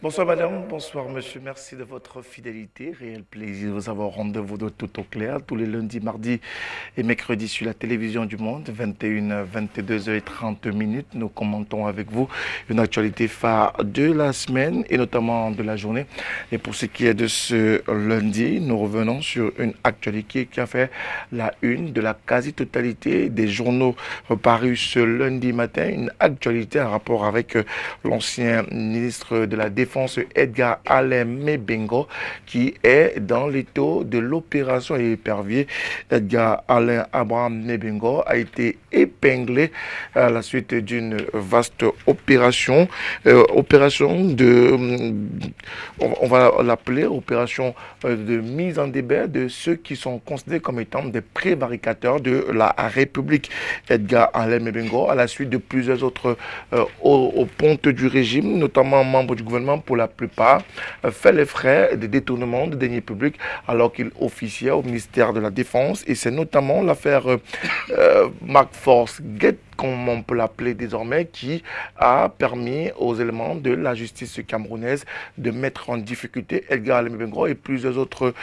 Bonsoir madame, bonsoir monsieur, merci de votre fidélité. Réel plaisir de vous avoir rendez-vous de tout au clair tous les lundis, mardis et mercredis sur la télévision du monde, 21h, 22h30 minutes. Nous commentons avec vous une actualité phare de la semaine et notamment de la journée. Et pour ce qui est de ce lundi, nous revenons sur une actualité qui a fait la une de la quasi-totalité des journaux parus ce lundi matin. Une actualité en rapport avec l'ancien ministre de la Défense Edgar Alain Mebengo qui est dans les taux de l'opération épervier. Edgar Alain Abraham Mebengo a été épinglé à la suite d'une vaste opération, on va l'appeler opération de mise en débat de ceux qui sont considérés comme étant des prévaricateurs de la République. Edgar Alain Mebengo, à la suite de plusieurs autres aux pontes du régime, notamment membres du gouvernement pour la plupart, fait les frais de détournement de deniers publics alors qu'il officiait au ministère de la Défense. Et c'est notamment l'affaire Mark Force Gate, comme on peut l'appeler désormais, qui a permis aux éléments de la justice camerounaise de mettre en difficulté Edgar Alain Mebengo et plusieurs autres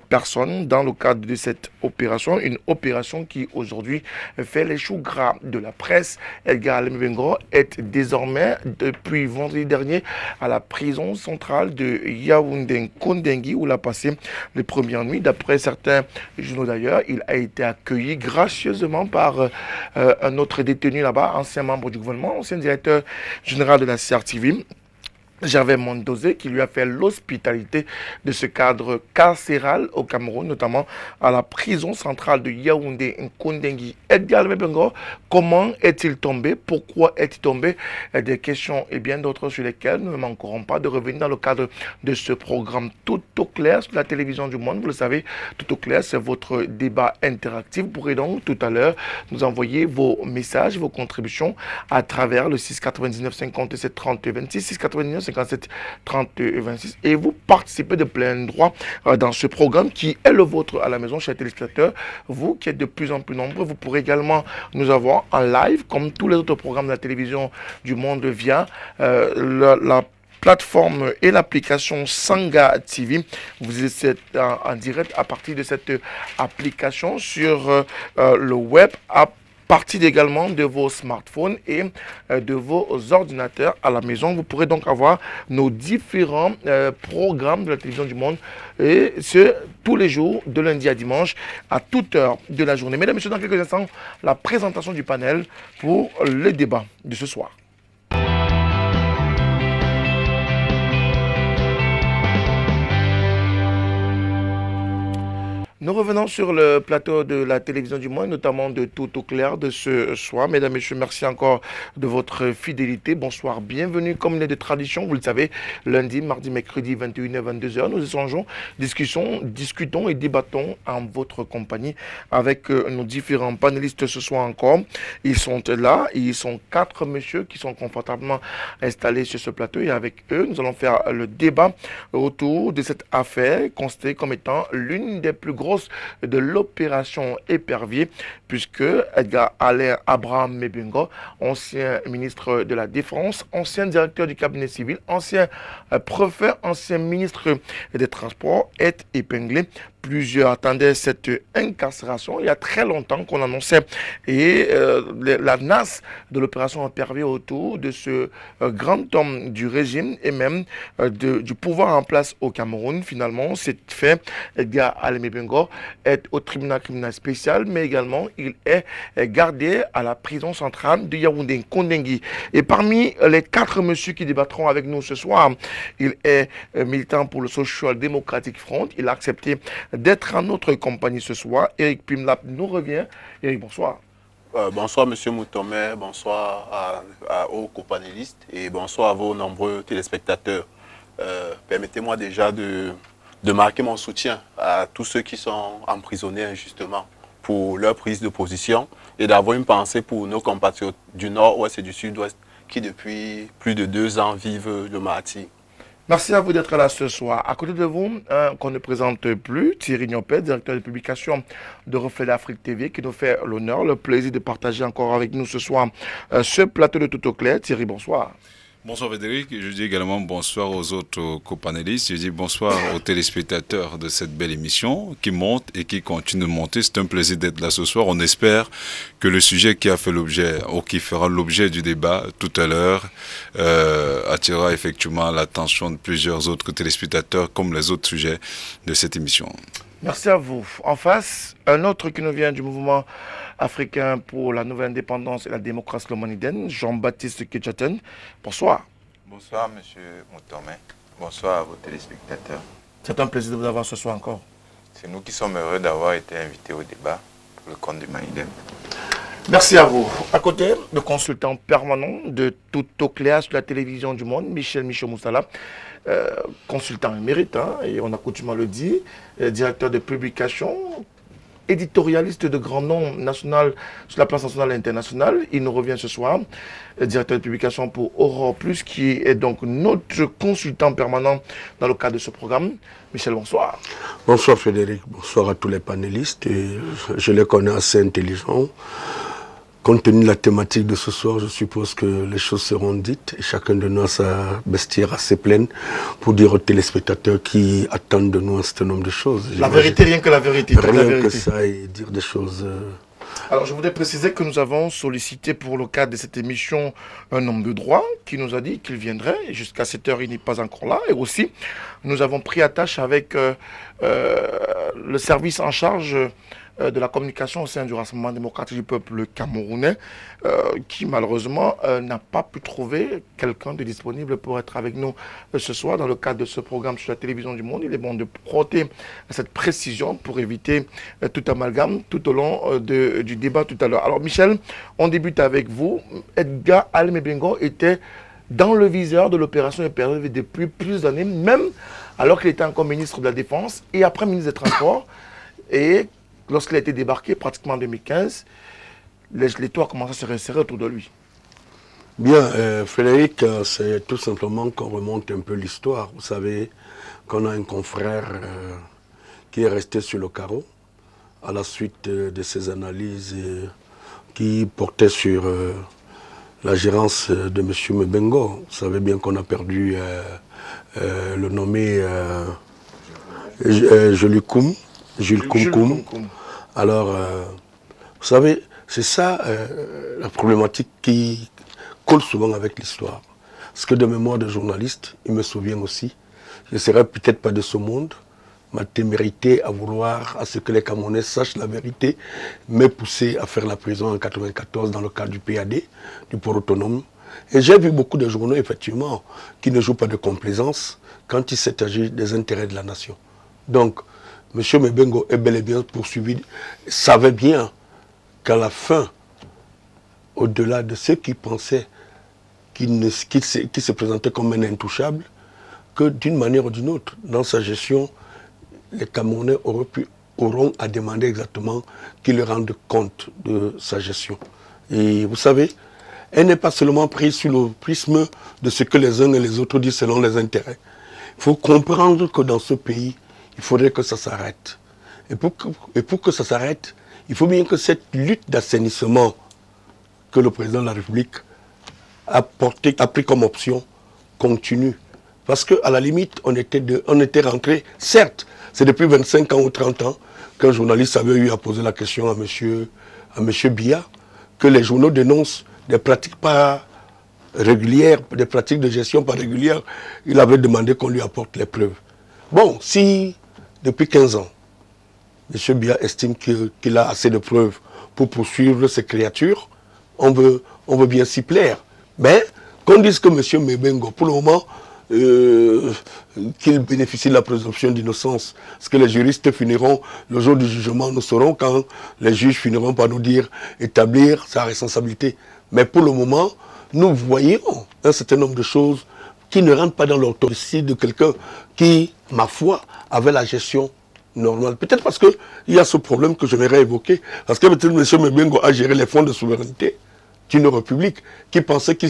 personnes dans le cadre de cette opération. Une opération qui aujourd'hui fait les choux gras de la presse. Edgar Alain Mebengo est désormais, depuis vendredi dernier, à la prison centrale de Yaoundé-Kondengui, où il a passé les premières nuits. D'après certains journaux d'ailleurs, il a été accueilli gracieusement par un autre détenu là-bas, ancien membre du gouvernement, ancien directeur général de la CRTV, Gervais Mondozé, qui lui a fait l'hospitalité de ce cadre carcéral au Cameroun, notamment à la prison centrale de Yaoundé-Nkondengui. Edgar Mebengo, comment est-il tombé? Pourquoi est-il tombé? Des questions et bien d'autres sur lesquelles nous ne manquerons pas de revenir dans le cadre de ce programme Tout au clair sur la télévision du monde. Vous le savez, Tout au clair, c'est votre débat interactif. Vous pourrez donc tout à l'heure nous envoyer vos messages, vos contributions à travers le 699 57 30 26, 699 57 30 26, et vous participez de plein droit dans ce programme qui est le vôtre à la maison, chers téléspectateurs. Vous qui êtes de plus en plus nombreux, vous pourrez également nous avoir en live comme tous les autres programmes de la télévision du monde via la plateforme et l'application Sanga TV. Vous êtes en direct à partir de cette application sur le web, à partie également de vos smartphones et de vos ordinateurs à la maison. Vous pourrez donc avoir nos différents programmes de la télévision du monde, et ce, tous les jours, de lundi à dimanche, à toute heure de la journée. Mesdames et messieurs, dans quelques instants, la présentation du panel pour le débat de ce soir. Nous revenons sur le plateau de la télévision du monde, notamment de Tout au clair de ce soir. Mesdames et messieurs, merci encore de votre fidélité. Bonsoir, bienvenue comme il est de tradition. Vous le savez, lundi, mardi, mercredi, 21h, 22h, nous échangeons, discutons et débattons en votre compagnie avec nos différents panélistes ce soir encore. Ils sont là, ils sont 4 messieurs qui sont confortablement installés sur ce plateau, et avec eux, nous allons faire le débat autour de cette affaire considérée comme étant l'une des plus grosses de l'opération épervier, puisque Edgar Alain Abraham Mebengo, ancien ministre de la Défense, ancien directeur du cabinet civil, ancien préfet, ancien ministre des Transports, est épinglé. Plusieurs attendaient cette incarcération. Il y a très longtemps qu'on annonçait la nasse de l'opération épervier autour de ce grand homme du régime et même du pouvoir en place au Cameroun. Finalement, c'est fait. Edgar Alain Mebengo est au tribunal criminel spécial, mais également il est gardé à la prison centrale de Yaoundé-Kondengui. Et parmi les 4 messieurs qui débattront avec nous ce soir, il est militant pour le Social Democratic Front. Il a accepté d'être en notre compagnie ce soir. Eric Pimlap nous revient. Eric, bonsoir. Bonsoir Monsieur Moutomé, bonsoir aux copanélistes et bonsoir à vos nombreux téléspectateurs. Permettez-moi déjà de marquer mon soutien à tous ceux qui sont emprisonnés injustement pour leur prise de position et d'avoir une pensée pour nos compatriotes du nord-ouest et du sud-ouest qui depuis plus de 2 ans vivent le martyre. Merci à vous d'être là ce soir. À côté de vous, qu'on ne présente plus, Thierry Niopet, directeur de publication de Reflet d'Afrique TV, qui nous fait l'honneur, le plaisir de partager encore avec nous ce soir ce plateau de Tout au clair. Thierry, bonsoir. Bonsoir Frédéric, je dis également bonsoir aux autres copanélistes, je dis bonsoir aux téléspectateurs de cette belle émission qui monte et qui continue de monter. C'est un plaisir d'être là ce soir. On espère que le sujet qui a fait l'objet ou qui fera l'objet du débat tout à l'heure attirera effectivement l'attention de plusieurs autres téléspectateurs comme les autres sujets de cette émission. Merci à vous. En face, un autre qui nous vient du mouvement africain pour la nouvelle indépendance et la démocratie lomanidaine, Jean-Baptiste Kedjaten. Bonsoir. Bonsoir, monsieur Moutomé. Bonsoir à vos téléspectateurs. C'est un plaisir de vous avoir ce soir encore. C'est nous qui sommes heureux d'avoir été invités au débat pour le compte du Maïdem. Merci à vous. À côté, le consultant permanent de tout Ocléa sur la télévision du monde, Michel Moussala, consultant émérite, hein, et on a coutume le dire, directeur de publication, éditorialiste de grand nom national sur la place nationale et internationale. Il nous revient ce soir, directeur de publication pour Aurore Plus, qui est donc notre consultant permanent dans le cadre de ce programme. Michel, bonsoir. Bonsoir Frédéric, bonsoir à tous les panélistes. Et je les connais assez intelligents. Compte tenu de la thématique de ce soir, je suppose que les choses seront dites et chacun de nous a sa bestiaire assez pleine pour dire aux téléspectateurs qui attendent de nous un certain nombre de choses. La vérité, rien que la vérité. Rien que ça et dire des choses... Alors, je voudrais préciser que nous avons sollicité pour le cadre de cette émission un homme de droit qui nous a dit qu'il viendrait. Et jusqu'à cette heure, il n'est pas encore là. Et aussi, nous avons pris attache avec le service en charge de la communication au sein du Rassemblement démocratique du peuple camerounais, qui malheureusement n'a pas pu trouver quelqu'un de disponible pour être avec nous ce soir dans le cadre de ce programme sur la télévision du monde. Il est bon de porter cette précision pour éviter tout amalgame tout au long du débat tout à l'heure. Alors Michel, on débute avec vous. Edgar Almebengo était dans le viseur de l'opération EPRV depuis plusieurs années, même alors qu'il était encore ministre de la Défense et après ministre des Transports. Et lorsqu'il a été débarqué, pratiquement en 2015, les toits commencent à se resserrer autour de lui. Bien, Frédéric, c'est tout simplement qu'on remonte un peu l'histoire. Vous savez qu'on a un confrère qui est resté sur le carreau à la suite de ses analyses qui portaient sur la gérance de M. Mebengo. Vous savez bien qu'on a perdu le nommé Jules Koum. Alors, vous savez, c'est ça la problématique qui colle souvent avec l'histoire. Parce que de mémoire de journaliste, il me souvient aussi, je ne serais peut-être pas de ce monde, ma témérité à vouloir à ce que les Camerounais sachent la vérité, m'est poussé à faire la prison en 1994 dans le cadre du PAD, du port autonome. Et j'ai vu beaucoup de journaux, effectivement, qui ne jouent pas de complaisance quand il s'agit des intérêts de la nation. Donc, M. Mebengo est bel et bien poursuivi, savait bien qu'à la fin, au-delà de ceux qui pensaient qu'il se présentait comme un intouchable, que d'une manière ou d'une autre, dans sa gestion, les Camerounais auront à demander exactement qu'il leur rende compte de sa gestion. Et vous savez, elle n'est pas seulement prise sur le prisme de ce que les uns et les autres disent selon les intérêts. Il faut comprendre que dans ce pays, il faudrait que ça s'arrête. Et pour que ça s'arrête, il faut bien que cette lutte d'assainissement que le président de la République a pris comme option continue. Parce qu'à la limite, on était rentré, certes, c'est depuis 25 ans ou 30 ans qu'un journaliste avait eu à poser la question à M. Biya, que les journaux dénoncent des pratiques pas régulières, des pratiques de gestion pas régulières. Il avait demandé qu'on lui apporte les preuves. Bon, si depuis 15 ans, M. Biya estime qu'il a assez de preuves pour poursuivre ces créatures, on veut bien s'y plaire. Mais qu'on dise que M. Mebengo, pour le moment, qu'il bénéficie de la présomption d'innocence, parce que les juristes finiront, le jour du jugement, nous saurons quand les juges finiront par nous dire, établir sa responsabilité. Mais pour le moment, nous voyons un certain nombre de choses qui ne rentrent pas dans l'orthodoxie de quelqu'un qui, ma foi, avait la gestion normale. Peut-être parce qu'il y a ce problème que j'aimerais évoquer, parce que peut-être M. Mebengo a géré les fonds de souveraineté d'une république qui pensait qu'il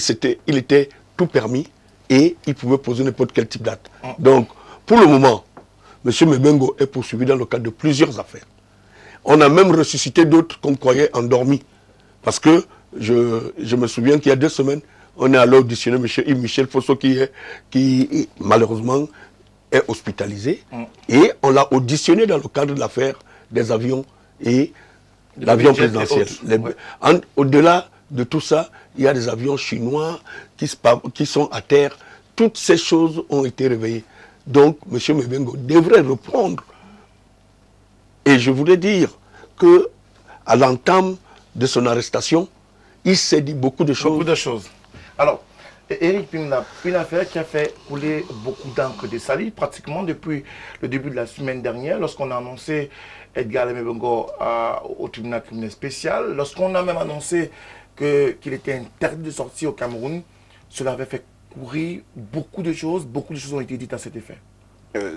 était tout permis et il pouvait poser n'importe quel type d'acte. Donc, pour le moment, M. Mebengo est poursuivi dans le cadre de plusieurs affaires. On a même ressuscité d'autres qu'on croyait endormis. Parce que je me souviens qu'il y a 2 semaines, on est allé auditionner M. Yves Michel Fosso qui malheureusement est hospitalisé. Et on l'a auditionné dans le cadre de l'affaire des avions et l'avion présidentiel. Au-delà de tout ça, il y a des avions chinois qui sont à terre. Toutes ces choses ont été réveillées. Donc, M. Mebengo devrait reprendre. Et je voulais dire que à l'entame de son arrestation, il s'est dit beaucoup de choses. Beaucoup de choses. Alors, Éric Pimna, une affaire qui a fait couler beaucoup d'encre de salive pratiquement depuis le début de la semaine dernière, lorsqu'on a annoncé Edgar Mebengo au tribunal criminel spécial, lorsqu'on a même annoncé qu'il était interdit de sortir au Cameroun, cela avait fait courir beaucoup de choses ont été dites à cet effet.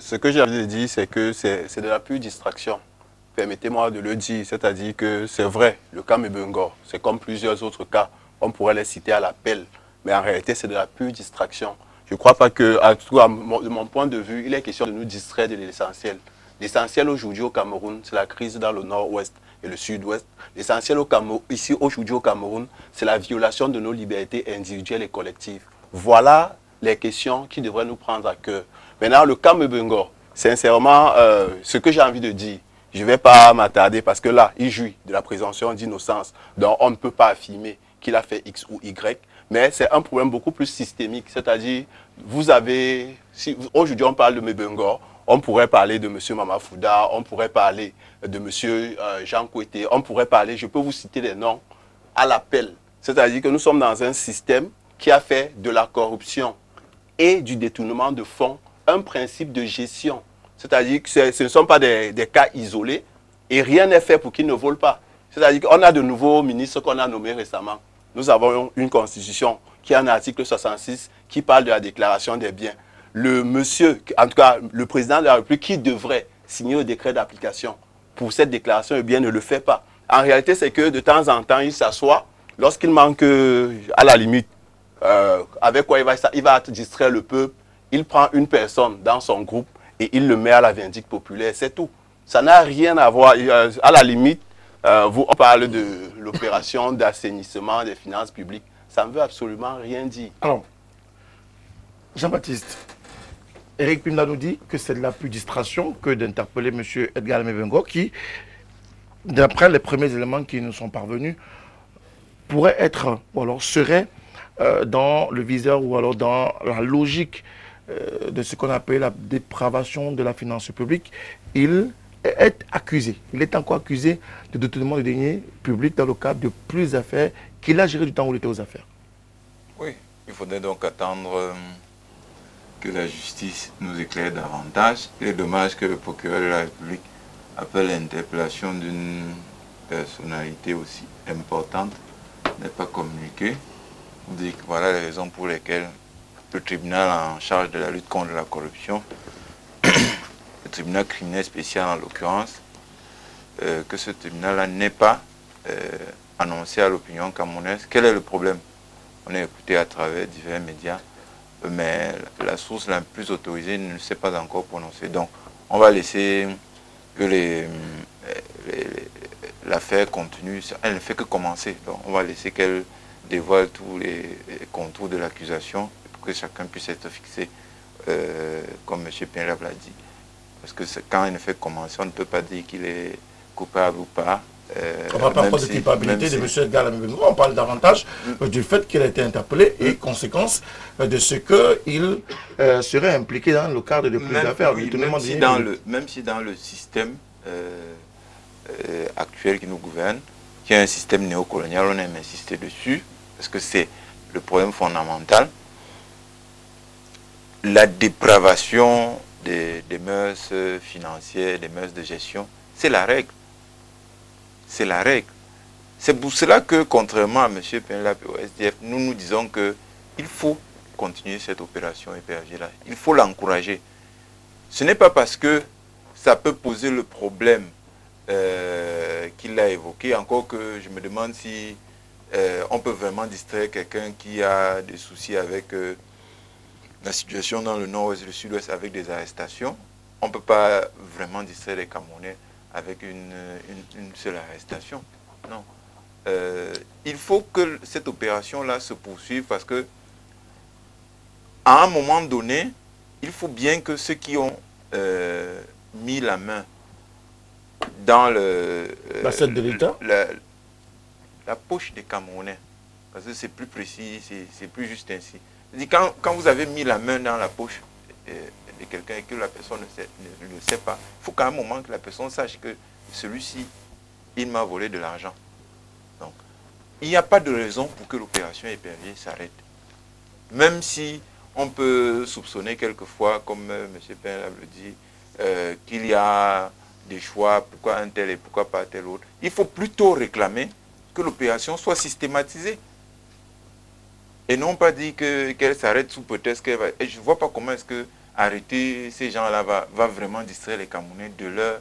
Ce que j'ai envie de dire, c'est que c'est de la pure distraction. Permettez-moi de le dire, c'est-à-dire que c'est vrai, le cas Mebengo, c'est comme plusieurs autres cas, on pourrait les citer à l'appel, mais en réalité, c'est de la pure distraction. Je ne crois pas que, de mon point de vue, il est question de nous distraire de l'essentiel. L'essentiel aujourd'hui au Cameroun, c'est la crise dans le nord-ouest et le sud-ouest. L'essentiel ici aujourd'hui au Cameroun, c'est la violation de nos libertés individuelles et collectives. Voilà les questions qui devraient nous prendre à cœur. Maintenant, le cas Mebengo, sincèrement, ce que j'ai envie de dire, je ne vais pas m'attarder parce que là, il jouit de la présomption d'innocence. Donc, on ne peut pas affirmer qu'il a fait X ou Y. Mais c'est un problème beaucoup plus systémique. C'est-à-dire, vous avez, si aujourd'hui on parle de Mebengo, on pourrait parler de M. Mamafouda, on pourrait parler de M. Jean Kouété, on pourrait parler, je peux vous citer les noms, à l'appel. C'est-à-dire que nous sommes dans un système qui a fait de la corruption et du détournement de fonds un principe de gestion. C'est-à-dire que ce ne sont pas des cas isolés et rien n'est fait pour qu'ils ne volent pas. C'est-à-dire qu'on a de nouveaux ministres qu'on a nommés récemment. Nous avons une constitution qui a un article 66 qui parle de la déclaration des biens. Le monsieur, en tout cas le président de la République qui devrait signer le décret d'application pour cette déclaration de biens ne le fait pas. En réalité, c'est que de temps en temps, il s'assoit. Lorsqu'il manque, à la limite, avec quoi il va distraire le peuple, il prend une personne dans son groupe et il le met à la vindicte populaire, c'est tout. Ça n'a rien à voir. À la limite, on parle de l'opération d'assainissement des finances publiques. Ça ne veut absolument rien dire. Alors, Jean-Baptiste, Éric Pimna nous dit que c'est de la plus distraction que d'interpeller M. Edgar Mebengo qui, d'après les premiers éléments qui nous sont parvenus, pourrait être, ou alors serait dans le viseur ou alors dans la logique de ce qu'on appelle la dépravation de la finance publique. Il est accusé, il est encore accusé de détournement de deniers publics dans le cadre de plusieurs affaires qu'il a gérées du temps où il était aux affaires. Oui, il faudrait donc attendre que la justice nous éclaire davantage. Il est dommage que le procureur de la République appelle l'interpellation d'une personnalité aussi importante n'est pas communiquée. On dit que voilà les raisons pour lesquelles le tribunal en charge de la lutte contre la corruption, le tribunal criminel spécial en l'occurrence, que ce tribunal-là n'est pas annoncé à l'opinion camerounaise. Quel est le problème? On est écouté à travers divers médias, mais la source la plus autorisée ne s'est pas encore prononcée. Donc on va laisser que l'affaire continue. Elle ne fait que commencer. Donc on va laisser qu'elle dévoile tous les contours de l'accusation pour que chacun puisse être fixé, comme M. Pinlap l'a dit. Parce que quand elle ne fait que commencer, on ne peut pas dire qu'il est coupable ou pas. On ne parle pas de culpabilité de M. Edgar Mebengo, on parle davantage du fait qu'il a été interpellé et conséquence de ce qu'il serait impliqué dans le cadre de plusieurs affaires. Oui, même si dans le système actuel qui nous gouverne, qui est un système néocolonial, on aime insister dessus, parce que c'est le problème fondamental, la dépravation des mœurs financières, des mœurs de gestion, c'est la règle. C'est la règle. C'est pour cela que, contrairement à M. Pinlap et au SDF, nous disons qu'il faut continuer cette opération EPRG-là. Il faut l'encourager. Ce n'est pas parce que ça peut poser le problème qu'il a évoqué, encore que je me demande si on peut vraiment distraire quelqu'un qui a des soucis avec la situation dans le nord-ouest et le sud-ouest avec des arrestations. On ne peut pas vraiment distraire les Camerounais avec une seule arrestation. Non. il faut que cette opération-là se poursuive parce que à un moment donné, il faut bien que ceux qui ont mis la main dans l'assiette de l'État, la poche des Camerounais, parce que c'est plus précis, c'est plus juste ainsi. Quand vous avez mis la main dans la poche de quelqu'un et que la personne ne sait pas, il faut qu'à un moment que la personne sache que celui-ci, il m'a volé de l'argent. Donc, il n'y a pas de raison pour que l'opération épervier s'arrête. Même si on peut soupçonner quelquefois, comme M. Pin le dit, qu'il y a des choix, pourquoi un tel et pourquoi pas tel autre. Il faut plutôt réclamer que l'opération soit systématisée. Et non pas dire qu'elle s'arrête sous prétexte qu'elle va... Et je ne vois pas comment est-ce que arrêter ces gens-là va vraiment distraire les Camerounais de leurs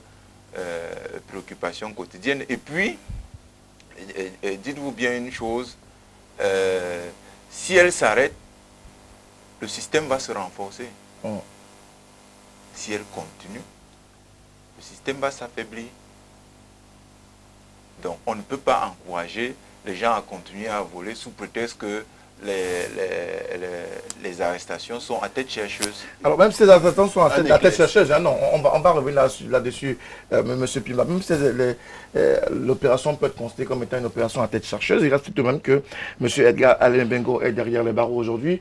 préoccupations quotidiennes. Et puis, dites-vous bien une chose, si elle s'arrête, le système va se renforcer. Oh. Si elle continue, le système va s'affaiblir. Donc on ne peut pas encourager les gens à continuer à voler sous prétexte que les arrestations sont à tête chercheuse. Alors même si ces arrestations sont à tête chercheuse, hein, non, on va revenir là-dessus, M. Pimba. Même si l'opération peut être considérée comme étant une opération à tête chercheuse, il reste tout de même que M. Edgar Alain Bengo est derrière les barreaux aujourd'hui,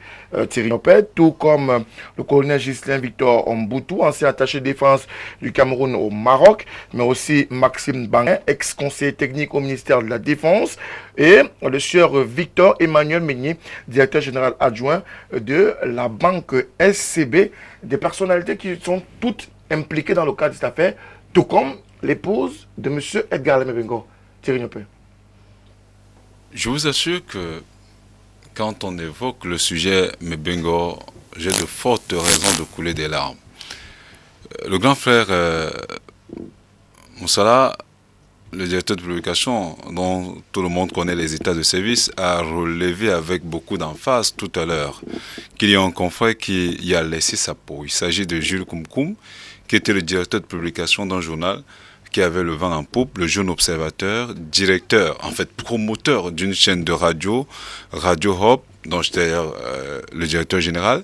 Thierry Nopet, tout comme le colonel Ghislain Victor Mboutou, ancien attaché de défense du Cameroun au Maroc, mais aussi Maxime Banguin, ex-conseiller technique au ministère de la Défense, et le sieur Victor Emmanuel Meignier, directeur général adjoint de la banque SCB, des personnalités qui sont toutes impliquées dans le cadre de cette affaire, tout comme l'épouse de M. Edgar Alain Bengo. Thierry Nopé. Je vous assure que quand on évoque le sujet Bengo, j'ai de fortes raisons de couler des larmes. Le grand frère Moussala, le directeur de publication, dont tout le monde connaît les états de service, a relevé avec beaucoup d'emphase tout à l'heure qu'il y a un confrère qui y a laissé sa peau. Il s'agit de Jules Koumkoum, qui était le directeur de publication d'un journal qui avait le vent en poupe, le Jeune Observateur, directeur, en fait promoteur d'une chaîne de radio, Radio Hop, dont j'étais le directeur général.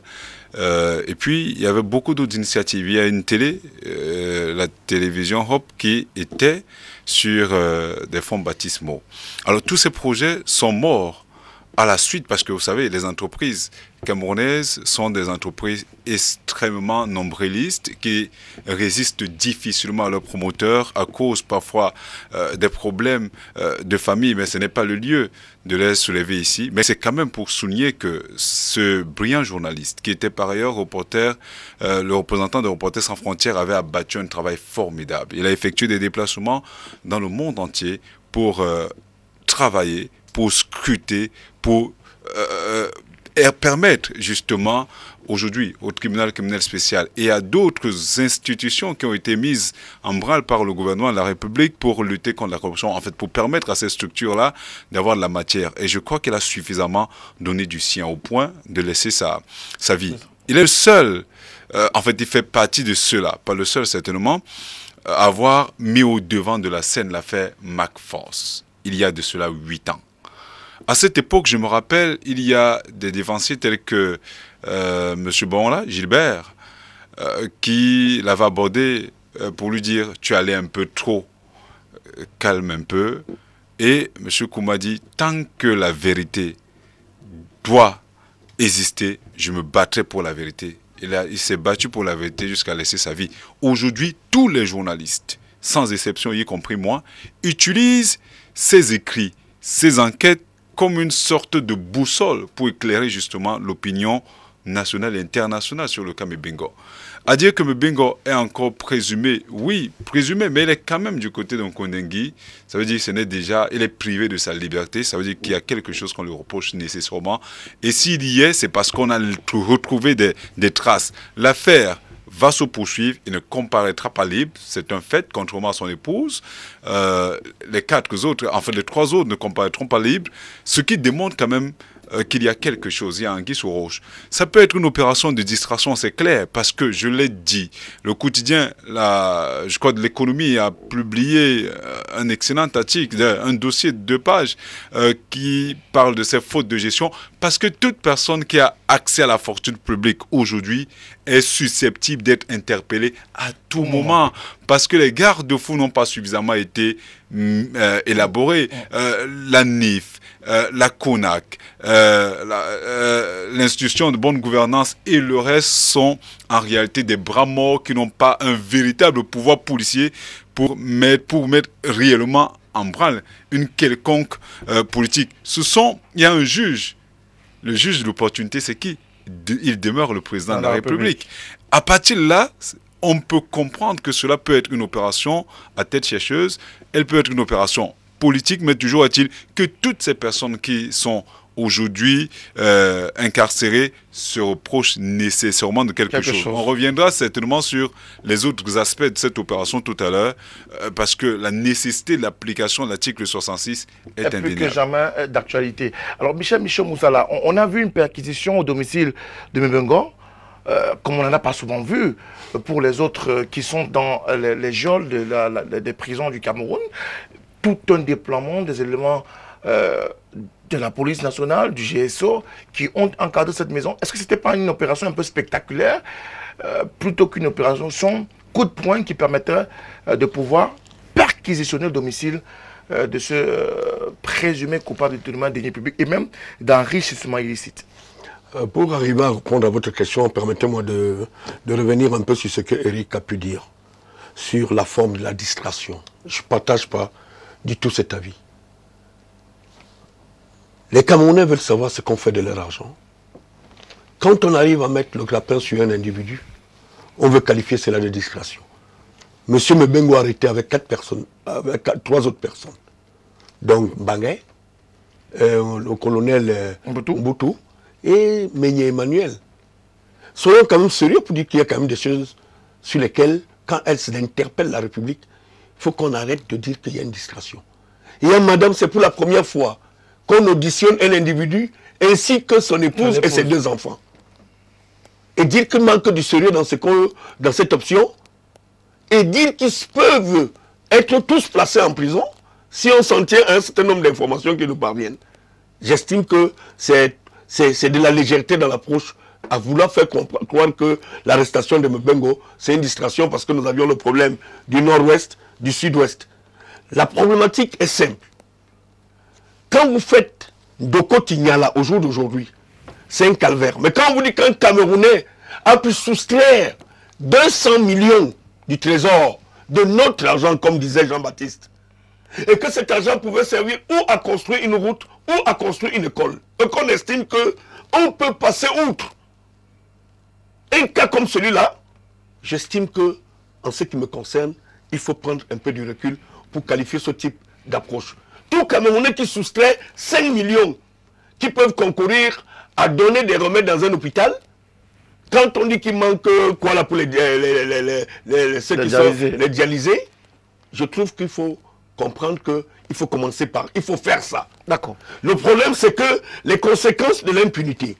Et puis, il y avait beaucoup d'autres initiatives. Il y a une télé, la télévision Hop, qui était sur des fonds baptismaux. Alors, tous ces projets sont morts à la suite, parce que vous savez, les entreprises camerounaises sont des entreprises extrêmement nombrilistes qui résistent difficilement à leurs promoteurs à cause parfois des problèmes de famille, mais ce n'est pas le lieu de les soulever ici. Mais c'est quand même pour souligner que ce brillant journaliste, qui était par ailleurs reporter, le représentant de Reporters sans frontières, avait abattu un travail formidable. Il a effectué des déplacements dans le monde entier pour travailler, pour scruter, pour permettre justement aujourd'hui au tribunal criminel spécial et à d'autres institutions qui ont été mises en branle par le gouvernement de la République pour lutter contre la corruption, en fait pour permettre à ces structures-là d'avoir de la matière. Et je crois qu'elle a suffisamment donné du sien au point de laisser sa vie. Il est le seul, en fait il fait partie de ceux-là, pas le seul certainement, à avoir mis au devant de la scène l'affaire McPherson. Il y a de cela 8 ans. À cette époque, je me rappelle, il y a des défenseurs tels que M. Bonla, Gilbert, qui l'avait abordé pour lui dire « tu allais un peu trop, calme un peu ». Et M. Kouma dit « tant que la vérité doit exister, je me battrai pour la vérité ». Il s'est battu pour la vérité jusqu'à laisser sa vie. Aujourd'hui, tous les journalistes, sans exception, y compris moi, utilisent ces écrits, ces enquêtes, comme une sorte de boussole pour éclairer justement l'opinion nationale et internationale sur le cas Bengo. À dire que Bengo est encore présumé, oui, présumé, mais il est quand même du côté d'un Kondengui. Ça veut dire qu'il est privé de sa liberté. Ça veut dire qu'il y a quelque chose qu'on lui reproche nécessairement. Et s'il y est, c'est parce qu'on a retrouvé des traces. L'affaire va se poursuivre, il ne comparaîtra pas libre, c'est un fait, contrairement à son épouse. Les 4 autres, en fait les 3 autres ne comparaîtront pas libres, ce qui démontre quand même qu'il y a quelque chose, il y a un anguille sous roche. Ça peut être une opération de distraction, c'est clair, parce que je l'ai dit, le quotidien, je crois de l'économie a publié un excellent article, un dossier de 2 pages qui parle de ces fautes de gestion, parce que toute personne qui a accès à la fortune publique aujourd'hui est susceptible d'être interpellée à tout moment, parce que les garde-fous n'ont pas suffisamment été élaborés. La NIF, la CONAC, l'institution de bonne gouvernance et le reste sont en réalité des bras morts qui n'ont pas un véritable pouvoir policier pour mettre réellement en branle une quelconque politique. Il y a un juge. Le juge de l'opportunité, c'est qui? Il demeure le président de la République. À partir de là, on peut comprendre que cela peut être une opération à tête chercheuse, elle peut être une opération politique, mais toujours est-il que toutes ces personnes qui sont aujourd'hui incarcérées se reprochent nécessairement de quelque chose. On reviendra certainement sur les autres aspects de cette opération tout à l'heure, parce que la nécessité de l'application de l'article 66 est indéniable. Plus que jamais d'actualité. Alors Michel Moussala, on a vu une perquisition au domicile de Mebengo, comme on n'en a pas souvent vu pour les autres qui sont dans les geôles des prisons du Cameroun. Tout un déploiement des éléments de la police nationale, du GSO, qui ont encadré cette maison. Est-ce que ce n'était pas une opération un peu spectaculaire, plutôt qu'une opération coup de poing qui permettrait de pouvoir perquisitionner le domicile de ce présumé coupable de détournement de deniers publics et même d'enrichissement illicite? Pour arriver à répondre à votre question, permettez-moi de revenir un peu sur ce que Eric a pu dire, sur la forme de la distraction. Je ne partage pas du tout cet avis. Les Camerounais veulent savoir ce qu'on fait de leur argent. Quand on arrive à mettre le grappin sur un individu, on veut qualifier cela de distraction. Monsieur Mebengo a arrêté avec 3 autres personnes. Donc Bangé, le colonel Mboutou et Meigné Emmanuel. Soyons quand même sérieux pour dire qu'il y a quand même des choses sur lesquelles, quand elles interpellent la République, il faut qu'on arrête de dire qu'il y a une distraction. Et madame, c'est pour la première fois qu'on auditionne un individu ainsi que son épouse et ses 2 enfants. Et dire qu'il manque du sérieux dans cette option, et dire qu'ils peuvent être tous placés en prison si on s'en tient à un certain nombre d'informations qui nous parviennent. J'estime que c'est de la légèreté dans l'approche à vouloir faire croire que l'arrestation de Mebengo, c'est une distraction parce que nous avions le problème du nord-ouest, du sud-ouest. La problématique est simple. Quand vous faites Doko Tignala au jour d'aujourd'hui, c'est un calvaire. Mais quand on vous dit qu'un Camerounais a pu soustraire 200 millions du trésor de notre argent, comme disait Jean-Baptiste, et que cet argent pouvait servir ou à construire une route ou à construire une école, et qu'on estime qu'on peut passer outre un cas comme celui-là, j'estime que, en ce qui me concerne, il faut prendre un peu du recul pour qualifier ce type d'approche. Tout Camerounais qui soustrait 5 millions qui peuvent concourir à donner des remèdes dans un hôpital, quand on dit qu'il manque quoi là pour les dialysés, je trouve qu'il faut comprendre qu'il faut commencer par, il faut faire ça. D'accord. Le problème, c'est que les conséquences de l'impunité,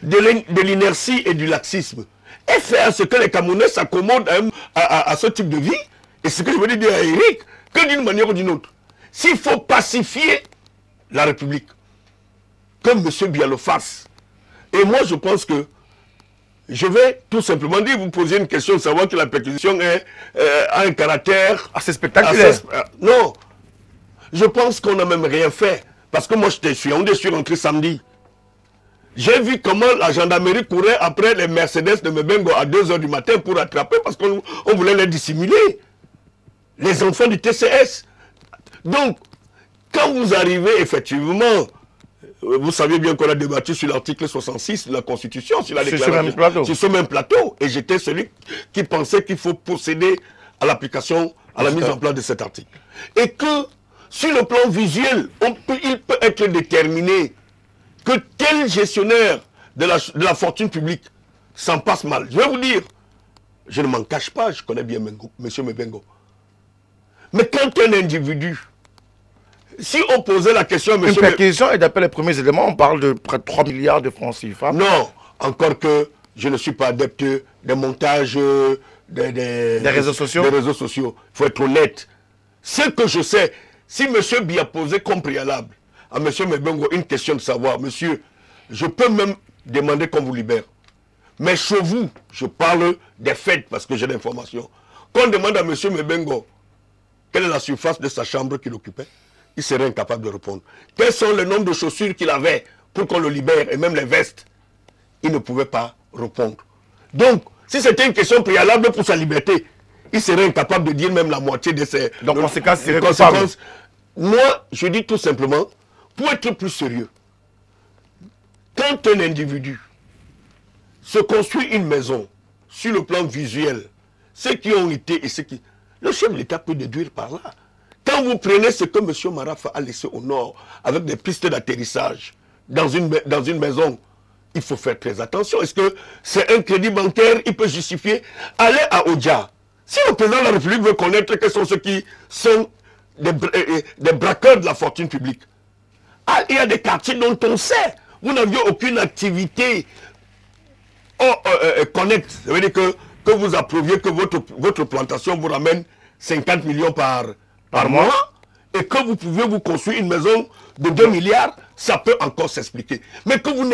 de l'inertie et du laxisme, est fait à ce que les Camerounais s'accommodent à ce type de vie. Et ce que je veux dire à Eric, que d'une manière ou d'une autre, s'il faut pacifier la République, comme M. Bialo fasse, et moi je pense que je vais tout simplement dire, vous poser une question, savoir que la perquisition a un caractère assez spectaculaire. Non, je pense qu'on n'a même rien fait. Parce que moi je suis rentré samedi. J'ai vu comment la gendarmerie courait après les Mercedes de Mebengo à 2 h du matin pour attraper, parce qu'on voulait les dissimuler. Les enfants du TCS. Donc, quand vous arrivez effectivement, vous savez bien qu'on a débattu sur l'article 66 de la Constitution, sur la déclaration, sur ce même plateau. Et j'étais celui qui pensait qu'il faut procéder à l'application, à la mise en place de cet article. Et que, sur le plan visuel, il peut être déterminé que tel gestionnaire de la fortune publique s'en passe mal. Je vais vous dire, je ne m'en cache pas, je connais bien M. Mebengo. Mais quand un individu si on posait la question, Une monsieur... perquisition, et d'après les premiers éléments, on parle de près de 3 milliards de francs CFA. Non, encore que je ne suis pas adepte des montages des réseaux sociaux. Des réseaux sociaux. Il faut être honnête. Ce que je sais, si monsieur Biya posé comme préalable à monsieur Mebengo une question de savoir, monsieur, je peux même demander qu'on vous libère. Mais chez vous, je parle des faits parce que j'ai l'information. Qu'on demande à monsieur Mebengo quelle est la surface de sa chambre qu'il occupait, il serait incapable de répondre. Quels sont le nombre de chaussures qu'il avait pour qu'on le libère, et même les vestes, il ne pouvait pas répondre. Donc, si c'était une question préalable pour sa liberté, il serait incapable de dire même la moitié de ses conséquences. Moi, je dis tout simplement, pour être plus sérieux, quand un individu se construit une maison sur le plan visuel, ceux qui ont été et ceux qui... Le chef de l'État peut déduire par là. Quand vous prenez ce que M. Marafa a laissé au nord, avec des pistes d'atterrissage, dans une maison, il faut faire très attention. Est-ce que c'est un crédit bancaire, il peut justifier? Aller à Odia. Si le président de la République veut connaître quels sont ceux qui sont des braqueurs de la fortune publique, il y a des quartiers dont on sait. Vous n'aviez aucune activité connect. Ça veut dire que vous approuviez que votre plantation vous ramène 50 millions par mois et que vous pouvez vous construire une maison de 2 milliards, ça peut encore s'expliquer. Mais que vous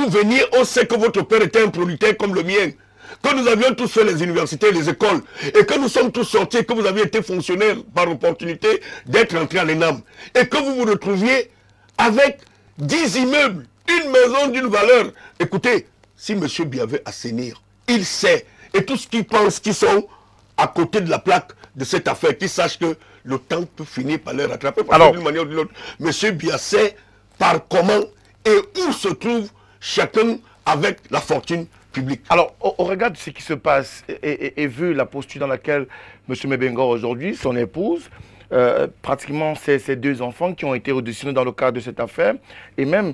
veniez, on sait que votre père était un producteur comme le mien, que nous avions tous fait les universités, les écoles, et que nous sommes tous sortis, que vous aviez été fonctionnaire par opportunité d'être entré à l'ENAM, et que vous vous retrouviez avec 10 immeubles, une maison d'une valeur. Écoutez, si M. Biya veut assainir, il sait, et tous ceux qui pensent qu'ils sont à côté de la plaque de cette affaire, qu'ils sachent que le temps peut finir par les rattraper, parce que d'une manière ou d'une autre, M. Biya sait par comment et où se trouve chacun avec la fortune publique. Alors, au regard de ce qui se passe, et vu la posture dans laquelle M. Mebengo aujourd'hui, son épouse, pratiquement ces deux enfants qui ont été auditionnés dans le cadre de cette affaire, et même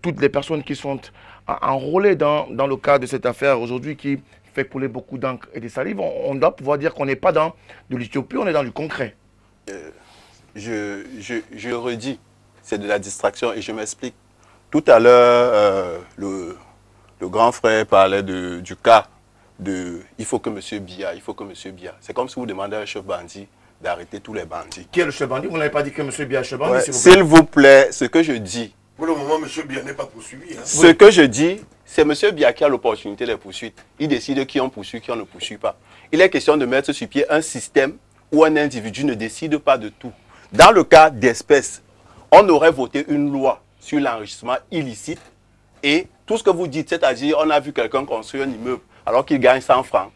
toutes les personnes qui sont enrôlées dans le cadre de cette affaire aujourd'hui, qui fait couler beaucoup d'encre et de salive, on doit pouvoir dire qu'on n'est pas dans de l'utopie, on est dans du concret. Je redis, c'est de la distraction et je m'explique. Tout à l'heure, le grand frère parlait du cas de « il faut que M. Biya, il faut que M. Biya ». C'est comme si vous demandez à un chef bandit d'arrêter tous les bandits. Qui est le chef bandit? Vous n'avez pas dit que M. Biya est chef bandit, ouais, s'il vous plaît, ce que je dis... Pour le moment, M. Biya n'est pas poursuivi. Hein. Ce que je dis, c'est M. Biya qui a l'opportunité des poursuites. Il décide qui on poursuit, qui on ne poursuit pas. Il est question de mettre sur pied un système où un individu ne décide pas de tout. Dans le cas d'espèces, on aurait voté une loi sur l'enrichissement illicite et tout ce que vous dites, c'est-à-dire on a vu quelqu'un construire un immeuble alors qu'il gagne 100 francs,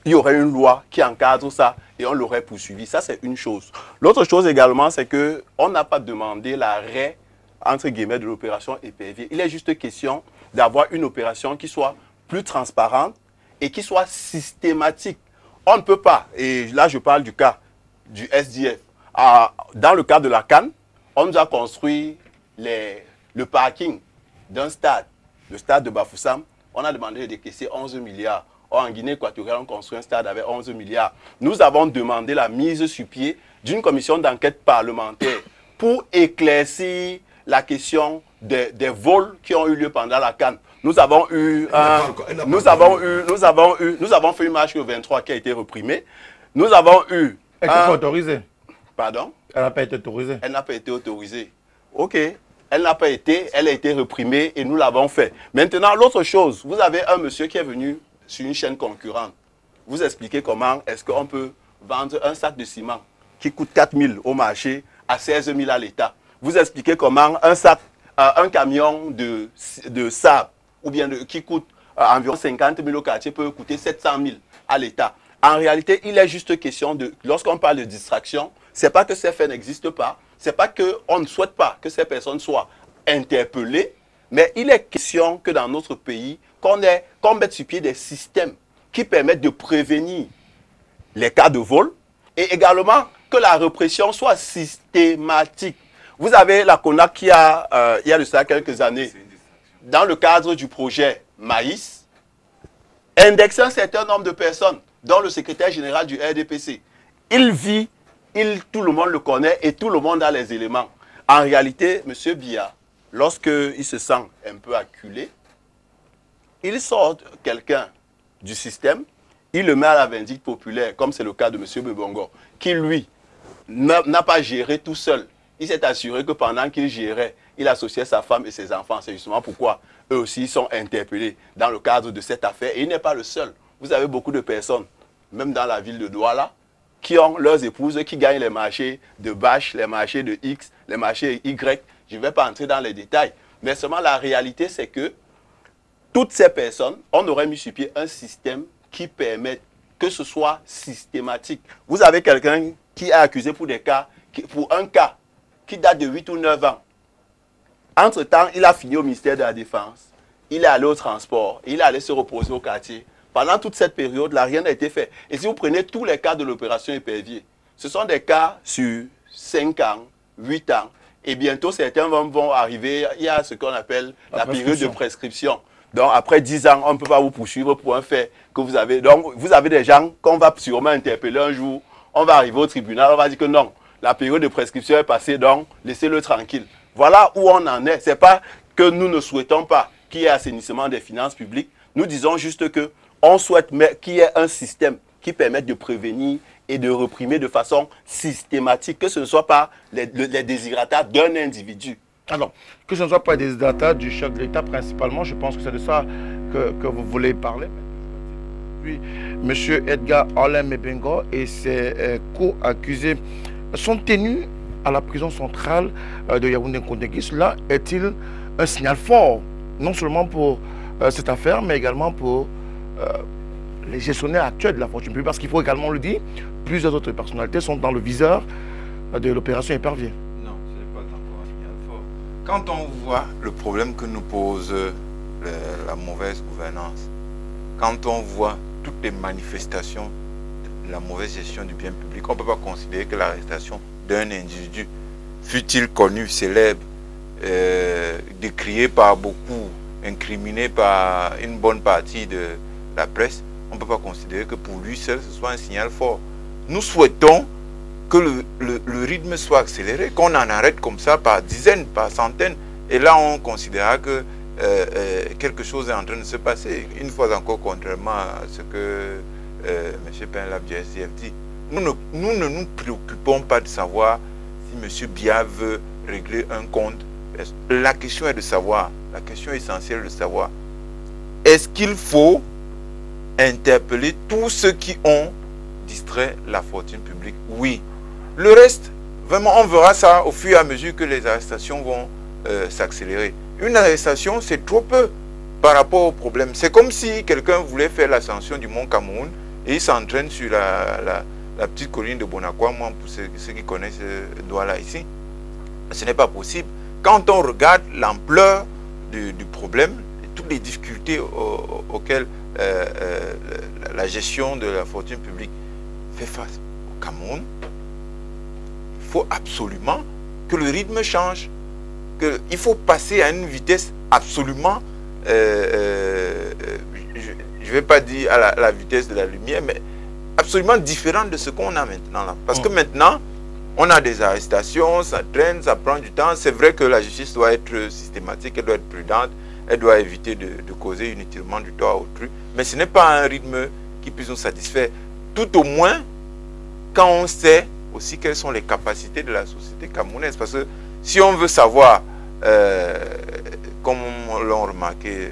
il y aurait une loi qui encadre ça et on l'aurait poursuivi. Ça, c'est une chose. L'autre chose également, c'est qu'on n'a pas demandé l'arrêt, entre guillemets, de l'opération épervier. Il est juste question d'avoir une opération qui soit plus transparente et qui soit systématique. On ne peut pas, et là je parle du cas du SDF, dans le cas de la CAN, on nous a construit le parking d'un stade, le stade de Bafoussam. On a demandé de décaisser 11 milliards. Or, en Guinée équatoriale, on construit un stade avec 11 milliards. Nous avons demandé la mise sur pied d'une commission d'enquête parlementaire pour éclaircir la question des vols qui ont eu lieu pendant la CAN. Nous avons fait une marche le 23 qui a été reprimée. Nous avons eu... Elle n'est pas autorisée. Pardon? Elle n'a pas été autorisée. Elle n'a pas été autorisée. Ok. Elle n'a pas été, elle a été reprimée et nous l'avons fait. Maintenant, l'autre chose, vous avez un monsieur qui est venu sur une chaîne concurrente. Vous expliquez comment est-ce qu'on peut vendre un sac de ciment qui coûte 4 000 au marché à 16 000 à l'État. Vous expliquez comment un camion de sable ou bien qui coûte environ 50 000 au quartier peut coûter 700 000 à l'État. En réalité, il est juste question de, lorsqu'on parle de distraction, ce n'est pas que ces faits n'existent pas, ce n'est pas qu'on ne souhaite pas que ces personnes soient interpellées, mais il est question que dans notre pays, qu'on mette sur pied des systèmes qui permettent de prévenir les cas de vol et également que la répression soit systématique. Vous avez la CONAC qui a, il y a de ça quelques années, dans le cadre du projet Maïs, indexé un certain nombre de personnes, dont le secrétaire général du RDPC. Il vit tout le monde le connaît et tout le monde a les éléments. En réalité, M. Biya, lorsqu'il se sent un peu acculé, il sort quelqu'un du système, il le met à la vindicte populaire, comme c'est le cas de M. Bebongo, qui lui n'a pas géré tout seul. Il s'est assuré que pendant qu'il gérait, il associait sa femme et ses enfants. C'est justement pourquoi eux aussi sont interpellés dans le cadre de cette affaire. Et il n'est pas le seul. Vous avez beaucoup de personnes, même dans la ville de Douala, qui ont leurs épouses, qui gagnent les marchés de Bâche, les marchés de X, les marchés Y. Je ne vais pas entrer dans les détails. Mais seulement la réalité, c'est que toutes ces personnes, on aurait mis sur pied un système qui permet que ce soit systématique. Vous avez quelqu'un qui est accusé pour un cas qui date de 8 ou 9 ans. Entre-temps, il a fini au ministère de la Défense. Il est allé au transport. Il est allé se reposer au quartier. Pendant toute cette période-là, rien n'a été fait. Et si vous prenez tous les cas de l'opération Épervier, ce sont des cas sur 5 ans, 8 ans. Et bientôt, certains vont arriver. Il y a ce qu'on appelle la période de prescription. Donc, après 10 ans, on ne peut pas vous poursuivre pour un fait que vous avez. Donc, vous avez des gens qu'on va sûrement interpeller un jour. On va arriver au tribunal, on va dire que non, la période de prescription est passée, donc laissez-le tranquille. Voilà où on en est. Ce n'est pas que nous ne souhaitons pas qu'il y ait assainissement des finances publiques. Nous disons juste que on souhaite qu'il y ait un système qui permette de prévenir et de réprimer de façon systématique, que ce ne soit pas les désirata d'un individu. Alors, que ce ne soit pas des désirata du chef de l'État principalement, je pense que c'est de ça que vous voulez parler. Puis, M. Edgar Alain Mebengo et ses co-accusés sont tenus à la prison centrale de Yaoundé-Kondegui. Cela est-il un signal fort, non seulement pour cette affaire, mais également pour les gestionnaires actuels de la fortune publique? Parce qu'il faut également le dire, plusieurs autres personnalités sont dans le viseur de l'opération Épervier. Non, ce n'est pas encore un signal fort. Quand on voit le problème que nous pose la mauvaise gouvernance, quand on voit toutes les manifestations de la mauvaise gestion du bien public, on ne peut pas considérer que l'arrestation d'un individu, fut-il connu, célèbre, décrié par beaucoup, incriminé par une bonne partie de la presse, on ne peut pas considérer que pour lui seul ce soit un signal fort. Nous souhaitons que le rythme soit accéléré, qu'on en arrête comme ça par dizaines, par centaines, et là on considérera que quelque chose est en train de se passer. Une fois encore, contrairement à ce que M. Penlab du SDF dit, nous ne nous préoccupons pas de savoir si M. Biya veut régler un compte. La question est de savoir, la question essentielle de savoir, est-ce qu'il faut interpeller tous ceux qui ont distrait la fortune publique? Oui. Le reste, vraiment, on verra ça au fur et à mesure que les arrestations vont s'accélérer. Une arrestation, c'est trop peu par rapport au problème. C'est comme si quelqu'un voulait faire l'ascension du mont Cameroun et il s'entraîne sur la petite colline de Bonakwa, moi, pour ceux qui connaissent Douala ici. Ce n'est pas possible. Quand on regarde l'ampleur du problème, toutes les difficultés auxquelles la gestion de la fortune publique fait face au Cameroun, il faut absolument que le rythme change. Il faut passer à une vitesse absolument, je ne vais pas dire à la vitesse de la lumière, mais absolument différente de ce qu'on a maintenant là. Parce que maintenant, on a des arrestations, ça traîne, ça prend du temps. C'est vrai que la justice doit être systématique, elle doit être prudente, elle doit éviter de causer inutilement du tort à autrui. Mais ce n'est pas un rythme qui puisse nous satisfaire. Tout au moins, quand on sait aussi quelles sont les capacités de la société camerounaise. Parce que si on veut savoir, comme l'ont remarqué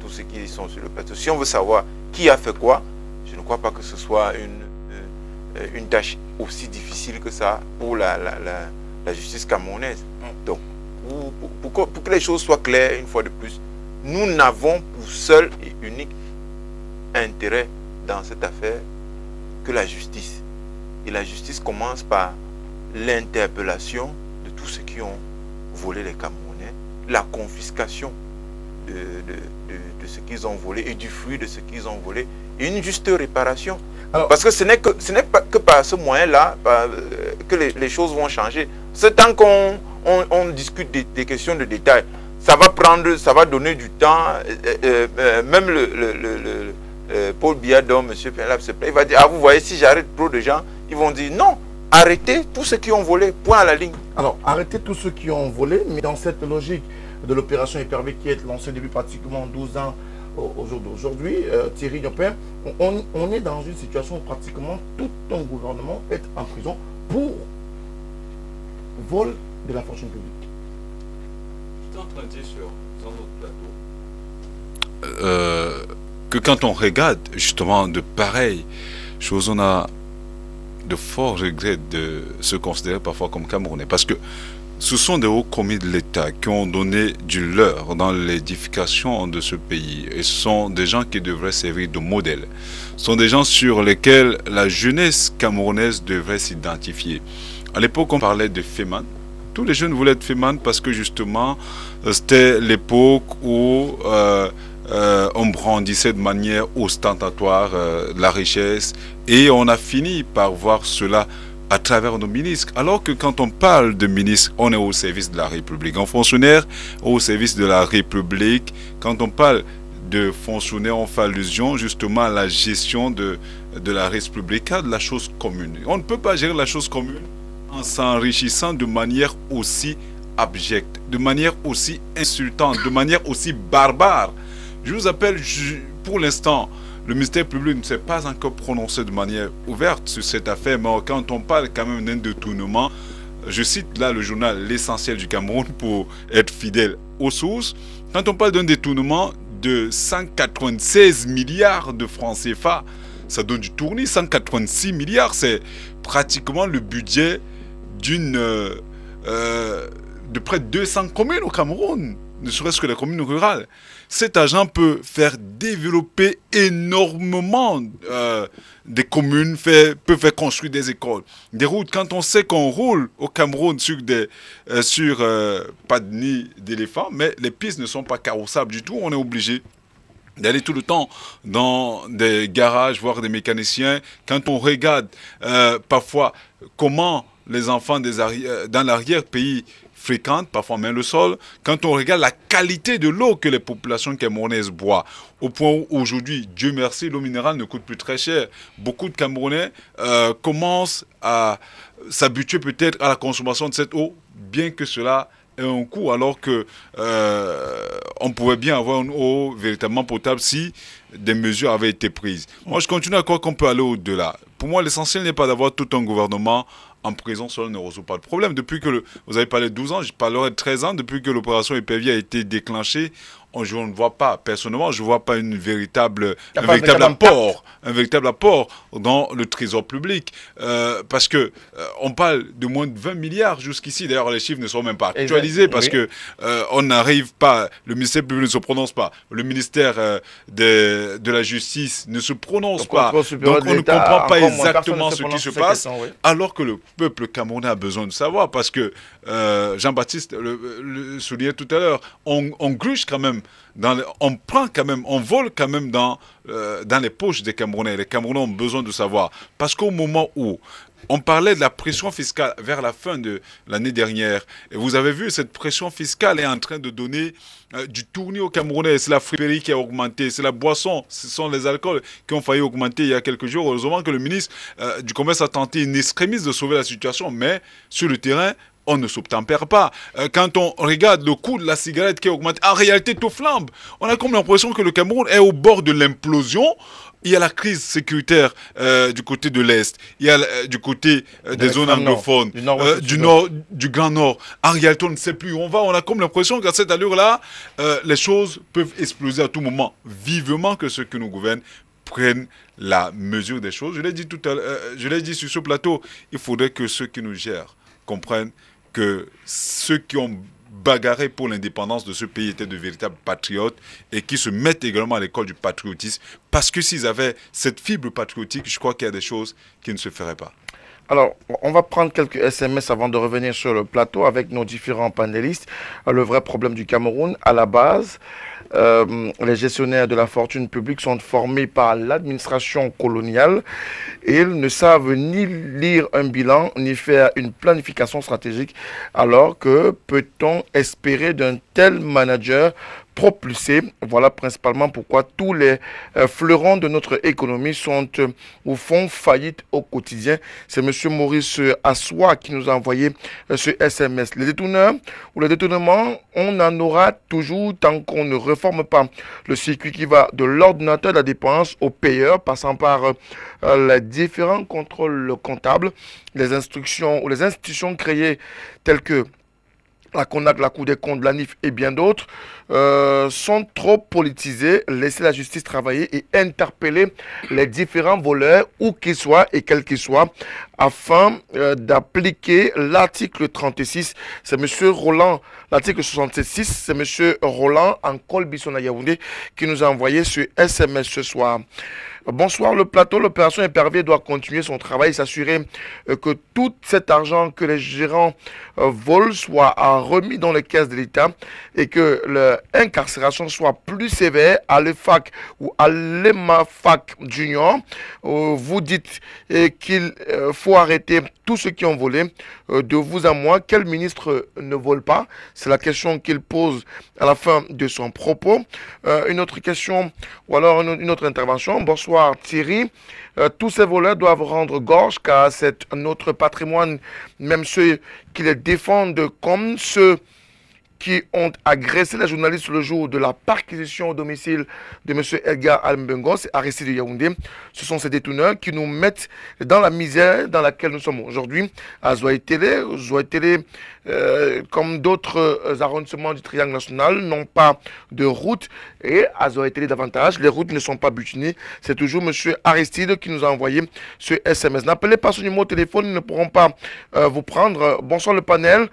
tous ceux qui sont sur le plateau, si on veut savoir qui a fait quoi, je ne crois pas que ce soit une tâche aussi difficile que ça pour la justice camerounaise. Donc, pour que les choses soient claires, une fois de plus, nous n'avons pour seul et unique intérêt dans cette affaire que la justice. Et la justice commence par l'interpellation de tous ceux qui ont volé les Camerounais, la confiscation de ce qu'ils ont volé et du fruit de ce qu'ils ont volé, et une juste réparation. Alors, parce que ce n'est pas que par ce moyen-là que les choses vont changer. C'est tant qu'on discute des questions de détail, ça va donner du temps. Même Paul Biya, dont M. Penlab se plaît, il va dire, ah vous voyez, si j'arrête trop de gens, ils vont dire non, arrêter tous ceux qui ont volé, point à la ligne. Alors, arrêtez tous ceux qui ont volé, mais dans cette logique de l'opération Hyper-V qui est lancée depuis pratiquement 12 ans au jour d'aujourd'hui, Thierry Yopin, on est dans une situation où pratiquement tout un gouvernement est en prison pour vol de la fortune publique. Je suis en train de dire sur un autre plateau que quand on regarde justement de pareilles choses, on a de forts regrets de se considérer parfois comme Camerounais. Parce que ce sont des hauts commis de l'État qui ont donné du leur dans l'édification de ce pays. Et ce sont des gens qui devraient servir de modèle. Ce sont des gens sur lesquels la jeunesse camerounaise devrait s'identifier. À l'époque, on parlait de Feman. Tous les jeunes voulaient être Feman parce que justement, c'était l'époque où on brandissait de manière ostentatoire la richesse. Et on a fini par voir cela à travers nos ministres. Alors que quand on parle de ministre, on est au service de la République. Un fonctionnaire au service de la République. Quand on parle de fonctionnaire, on fait allusion justement à la gestion de la République, de la chose commune. On ne peut pas gérer la chose commune en s'enrichissant de manière aussi abjecte, de manière aussi insultante, de manière aussi barbare. Je vous appelle, pour l'instant, le ministère public ne s'est pas encore prononcé de manière ouverte sur cette affaire, mais quand on parle quand même d'un détournement, je cite là le journal L'Essentiel du Cameroun pour être fidèle aux sources, quand on parle d'un détournement de 196 milliards de francs CFA, ça donne du tournis, 186 milliards, c'est pratiquement le budget de près de 200 communes au Cameroun, ne serait-ce que les communes rurales. Cet argent peut faire développer énormément des communes, peut faire construire des écoles, des routes. Quand on sait qu'on roule au Cameroun sur pas de nid d'éléphant, mais les pistes ne sont pas carrossables du tout, on est obligé d'aller tout le temps dans des garages, voir des mécaniciens. Quand on regarde parfois comment les enfants dans l'arrière-pays fréquente, parfois même le sol, quand on regarde la qualité de l'eau que les populations camerounaises boivent, au point où aujourd'hui, Dieu merci, l'eau minérale ne coûte plus très cher. Beaucoup de Camerounais commencent à s'habituer peut-être à la consommation de cette eau, bien que cela ait un coût, alors que on pouvait bien avoir une eau véritablement potable si des mesures avaient été prises. Moi, je continue à croire qu'on peut aller au-delà. Pour moi, l'essentiel n'est pas d'avoir tout un gouvernement en prison, cela ne résout pas le problème. Depuis que vous avez parlé de 12 ans, je parlerai de 13 ans, depuis que l'opération Hyper-V a été déclenchée, je ne vois pas, personnellement, je ne vois pas un véritable apport dans le trésor public. Parce que on parle de moins de 20 milliards jusqu'ici. D'ailleurs, les chiffres ne sont même pas actualisés parce que on n'arrive pas, le ministère public ne se prononce pas, le ministère de la Justice ne se prononce pas. Donc, on ne comprend pas exactement ce qui se passe, alors que le peuple camerounais a besoin de savoir. Parce que Jean-Baptiste le soulignait tout à l'heure, on gruge quand même. On vole quand même dans les poches des Camerounais. Les Camerounais ont besoin de savoir. Parce qu'au moment où on parlait de la pression fiscale vers la fin de l'année dernière, et vous avez vu, cette pression fiscale est en train de donner du tournis aux Camerounais. C'est la friperie qui a augmenté, c'est la boisson, ce sont les alcools qui ont failli augmenter il y a quelques jours. Heureusement que le ministre du Commerce a tenté une extrémiste de sauver la situation, mais sur le terrain, on ne s'obtempère pas. Quand on regarde le coût de la cigarette qui augmente, en réalité tout flambe. On a comme l'impression que le Cameroun est au bord de l'implosion. Il y a la crise sécuritaire du côté de l'Est. Il y a du côté des zones anglophones, du Grand Nord. En réalité, on ne sait plus où on va. On a comme l'impression qu'à cette allure-là, les choses peuvent exploser à tout moment. Vivement que ceux qui nous gouvernent prennent la mesure des choses. Je l'ai dit tout à l'heure, je l'ai dit sur ce plateau, il faudrait que ceux qui nous gèrent comprennent que ceux qui ont bagarré pour l'indépendance de ce pays étaient de véritables patriotes et qui se mettent également à l'école du patriotisme, parce que s'ils avaient cette fibre patriotique, je crois qu'il y a des choses qui ne se feraient pas. Alors, on va prendre quelques SMS avant de revenir sur le plateau avec nos différents panélistes. Le vrai problème du Cameroun, à la base, les gestionnaires de la fortune publique sont formés par l'administration coloniale et ils ne savent ni lire un bilan ni faire une planification stratégique. Alors que peut-on espérer d'un tel manager propulser. Voilà principalement pourquoi tous les fleurons de notre économie sont ou font faillite au quotidien. C'est M. Maurice Assois qui nous a envoyé ce SMS. Les détourneurs ou les détournements, on en aura toujours tant qu'on ne réforme pas le circuit qui va de l'ordinateur de la dépense au payeur, passant par les différents contrôles comptables, les instructions ou les institutions créées telles que la CONAC, la Cour des comptes, la NIF et bien d'autres sont trop politisés. Laisser la justice travailler et interpeller les différents voleurs, où qu'ils soient et quels qu'ils soient, afin d'appliquer l'article 36. C'est M. Roland, l'article 66, c'est M. Roland en Colbisson Yaoundé qui nous a envoyé ce SMS ce soir. Bonsoir le plateau, l'opération Épervier doit continuer son travail, s'assurer que tout cet argent que les gérants volent soit remis dans les caisses de l'État et que l'incarcération soit plus sévère à l'EFAC ou à l'EMAFAC Junior. Vous dites qu'il faut arrêter tous ceux qui ont volé. De vous à moi, quel ministre ne vole pas? C'est la question qu'il pose à la fin de son propos. Une autre question ou alors une autre intervention. Bonsoir Thierry. Tous ces voleurs doivent rendre gorge car c'est notre patrimoine, même ceux qui les défendent comme ceux qui ont agressé les journalistes le jour de la perquisition au domicile de M. Edgar Alembengo, c'est Aristide de Yaoundé. Ce sont ces détourneurs qui nous mettent dans la misère dans laquelle nous sommes aujourd'hui. À Zoaï Télé, comme d'autres arrondissements du Triangle national, n'ont pas de route. Et à Zoaï Télé davantage, les routes ne sont pas butinées. C'est toujours M. Aristide qui nous a envoyé ce SMS. N'appelez pas ce numéro de téléphone, ils ne pourront pas vous prendre. Bonsoir le panel.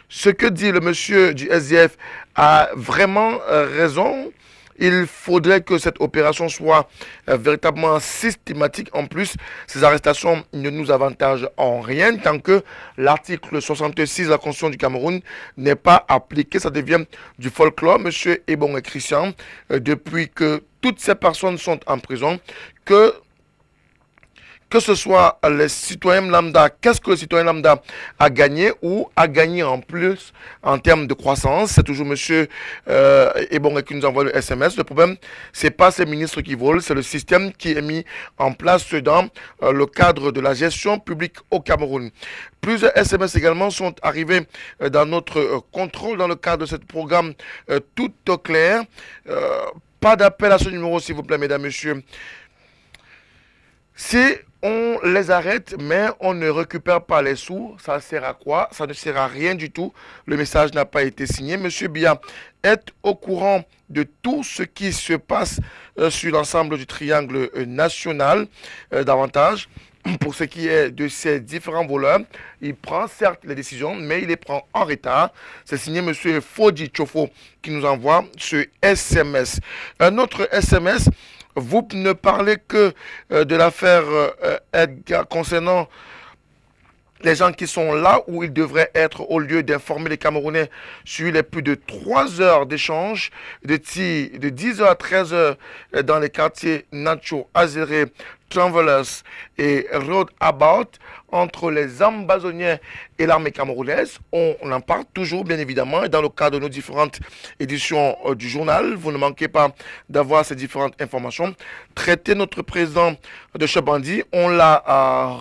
Ce que dit le monsieur du SDF a vraiment raison. Il faudrait que cette opération soit véritablement systématique. En plus, ces arrestations ne nous avantagent en rien tant que l'article 66 de la Constitution du Cameroun n'est pas appliqué. Ça devient du folklore. Monsieur Ebon et Christian, depuis que toutes ces personnes sont en prison, que ce soit les citoyens lambda, qu'est-ce que le citoyen lambda a gagné ou a gagné en plus en termes de croissance? C'est toujours monsieur Ebon qui nous envoie le SMS. Le problème, c'est pas ces ministres qui volent, c'est le système qui est mis en place dans le cadre de la gestion publique au Cameroun. Plusieurs SMS également sont arrivés dans notre contrôle dans le cadre de ce programme tout au clair. Pas d'appel à ce numéro, s'il vous plaît, mesdames, messieurs. Si on les arrête, mais on ne récupère pas les sous, ça sert à quoi? Ça ne sert à rien du tout. Le message n'a pas été signé. Monsieur Bia est au courant de tout ce qui se passe sur l'ensemble du triangle national. Davantage, pour ce qui est de ces différents voleurs, il prend certes les décisions, mais il les prend en retard. C'est signé monsieur Fodi Chofo qui nous envoie ce SMS. Un autre SMS. Vous ne parlez que de l'affaire Edgar concernant les gens qui sont là où ils devraient être au lieu d'informer les Camerounais sur les plus de 3 heures d'échange de 10h à 13h dans les quartiers Nacho, Azéré, Travelers et Roadabout entre les ambazoniens et l'armée camerounaise. On en parle toujours, bien évidemment, et dans le cadre de nos différentes éditions du journal. Vous ne manquez pas d'avoir ces différentes informations. Traiter notre président de Chabandi, on l'a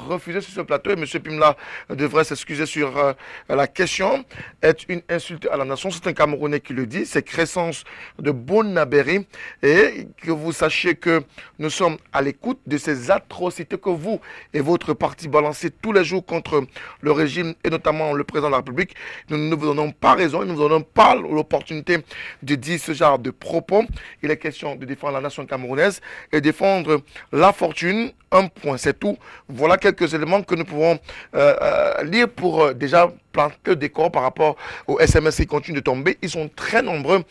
refusé sur ce plateau et M. Pimla devrait s'excuser sur la question. Est une insulte à la nation. C'est un Camerounais qui le dit. C'est Crescence de Bonabéry. Et que vous sachiez que nous sommes à l'écoute de ces atrocités que vous et votre parti balancez tous les jours contre le régime et notamment le président de la République. Nous ne vous donnons pas raison, nous ne vous donnons pas l'opportunité de dire ce genre de propos. Il est question de défendre la nation camerounaise et défendre la fortune. Un point, c'est tout. Voilà quelques éléments que nous pouvons lire pour déjà planter le décor par rapport aux SMS qui continuent de tomber. Ils sont très nombreux,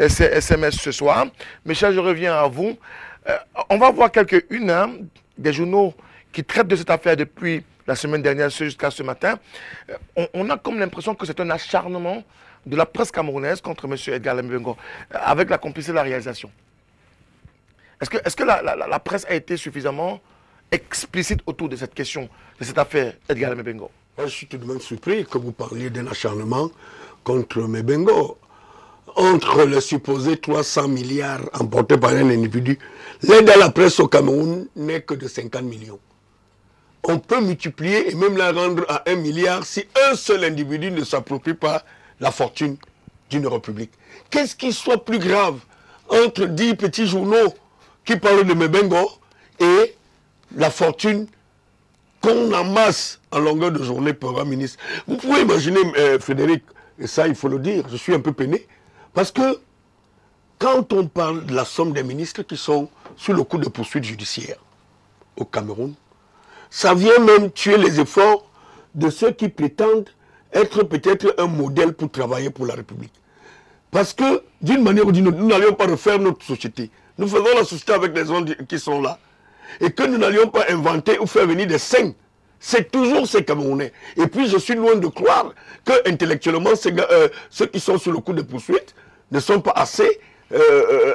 ces SMS ce soir. Mes chers, je reviens à vous. On va voir quelques-unes des journaux qui traitent de cette affaire depuis la semaine dernière jusqu'à ce matin. On a comme l'impression que c'est un acharnement de la presse camerounaise contre M. Edgar Alembengo, avec la complicité de la réalisation. Est-ce que la presse a été suffisamment explicite autour de cette question, de cette affaire Edgar Alembengo? Moi, je suis tout de même surpris que vous parliez d'un acharnement contre Mebengo. entre les supposés 300 milliards emportés par un individu, l'aide à la presse au Cameroun n'est que de 50 millions. On peut multiplier et même la rendre à 1 milliard si un seul individu ne s'approprie pas la fortune d'une république. Qu'est-ce qui soit plus grave entre 10 petits journaux qui parlent de Mebengo et la fortune qu'on amasse en longueur de journée par un ministre? Vous pouvez imaginer, Frédéric, et ça il faut le dire, je suis un peu peiné, parce que quand on parle de la somme des ministres qui sont sous le coup de poursuites judiciaires au Cameroun, ça vient même tuer les efforts de ceux qui prétendent être peut-être un modèle pour travailler pour la République. Parce que, d'une manière ou d'une autre, nous n'allions pas refaire notre société. Nous faisons la société avec les gens qui sont là. Et que nous n'allions pas inventer ou faire venir des saints. C'est toujours ces Camerounais. Et puis, je suis loin de croire que, intellectuellement, ceux qui sont sous le coup de poursuite ne sont pas assez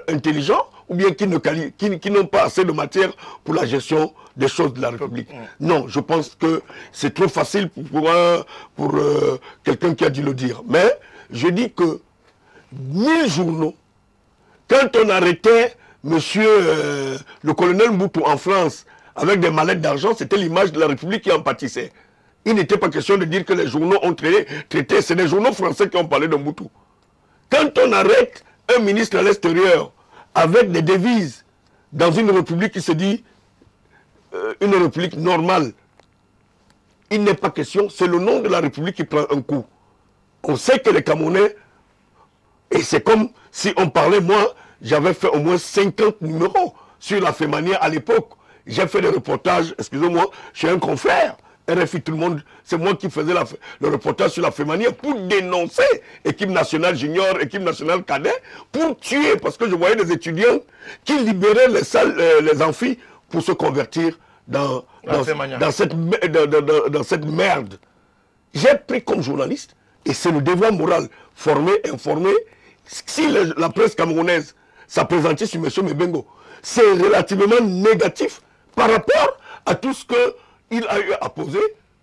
intelligents ou bien qui n'ont pas assez de matière pour la gestion des choses de la République. Non, je pense que c'est trop facile pour quelqu'un qui a dû le dire. Mais je dis que 1000 journaux, quand on arrêtait monsieur le colonel Mboutou en France avec des mallettes d'argent, c'était l'image de la République qui en pâtissait. Il n'était pas question de dire que les journaux ont traité, c'est les journaux français qui ont parlé de Mboutou. Quand on arrête un ministre à l'extérieur avec des devises dans une république qui se dit une république normale, il n'est pas question, c'est le nom de la république qui prend un coup. On sait que les Camerounais, et c'est comme si on parlait, moi, j'avais fait au moins 50 numéros sur la Fémania à l'époque. J'ai fait des reportages, excusez-moi, chez un confrère, RFI, tout le monde, c'est moi qui faisais le reportage sur la Fémania pour dénoncer équipe nationale junior, équipe nationale cadet, pour tuer, parce que je voyais des étudiants qui libéraient les salles, les amphis pour se convertir dans cette merde. J'ai pris comme journaliste, et c'est le devoir moral, former, informer. Si la presse camerounaise s'apprésentait sur M. Mebengo, c'est relativement négatif par rapport à tout ce qu'il a eu à poser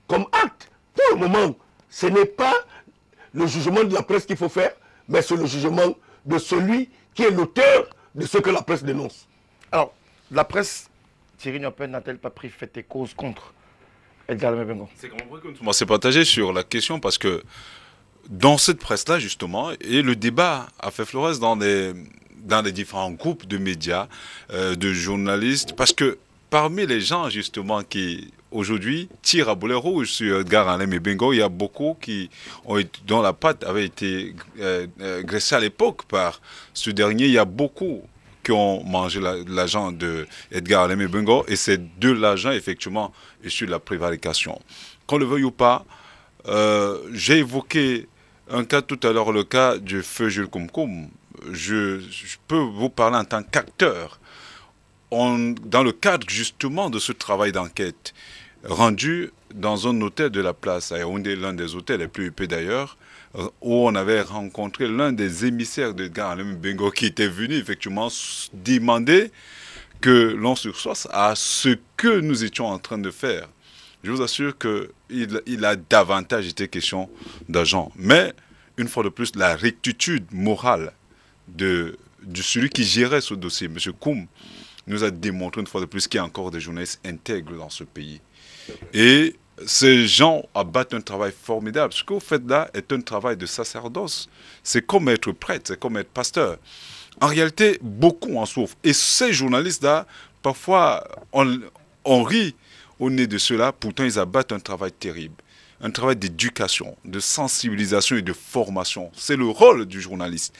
comme acte. Pour le moment, ce n'est pas le jugement de la presse qu'il faut faire, mais c'est le jugement de celui qui est l'auteur de ce que la presse dénonce. Alors, la presse, Thierry Nopel n'a-t-elle pas pris fait et cause contre Edgar Mebengo? C'est qu'on s'est partagé sur la question parce que dans cette presse-là, justement, et le débat a fait florès dans les différents groupes de médias, de journalistes, parce que parmi les gens, justement, qui aujourd'hui tirent à boulet rouge sur Edgar Alain Mebengo, il y a beaucoup dont la patte avait été graissée à l'époque par ce dernier. Il y a beaucoup qui ont mangé l'argent de Edgar Alain Mebengo, et c'est de l'argent, effectivement, issu de la prévarication. Qu'on le veuille ou pas, j'ai évoqué un cas tout à l'heure, le cas du feu Jules Koum. Je peux vous parler en tant qu'acteur. Dans le cadre justement de ce travail d'enquête rendu dans un hôtel de la place à Yaoundé, l'un des hôtels les plus huppés d'ailleurs, où on avait rencontré l'un des émissaires d'Edgar Alain Mebengo qui était venu effectivement demander que l'on sursoisse à ce que nous étions en train de faire. Je vous assure qu'il a davantage été question d'argent. Mais, une fois de plus, la rectitude morale de celui qui gérait ce dossier, M. Koum, nous a démontré une fois de plus qu'il y a encore des journalistes intègres dans ce pays. Et ces gens abattent un travail formidable. Ce que vous faites là est un travail de sacerdoce. C'est comme être prêtre, c'est comme être pasteur. En réalité, beaucoup en souffrent. Et ces journalistes-là, parfois, on rit au nez de cela, pourtant ils abattent un travail terrible. Un travail d'éducation, de sensibilisation et de formation. C'est le rôle du journaliste.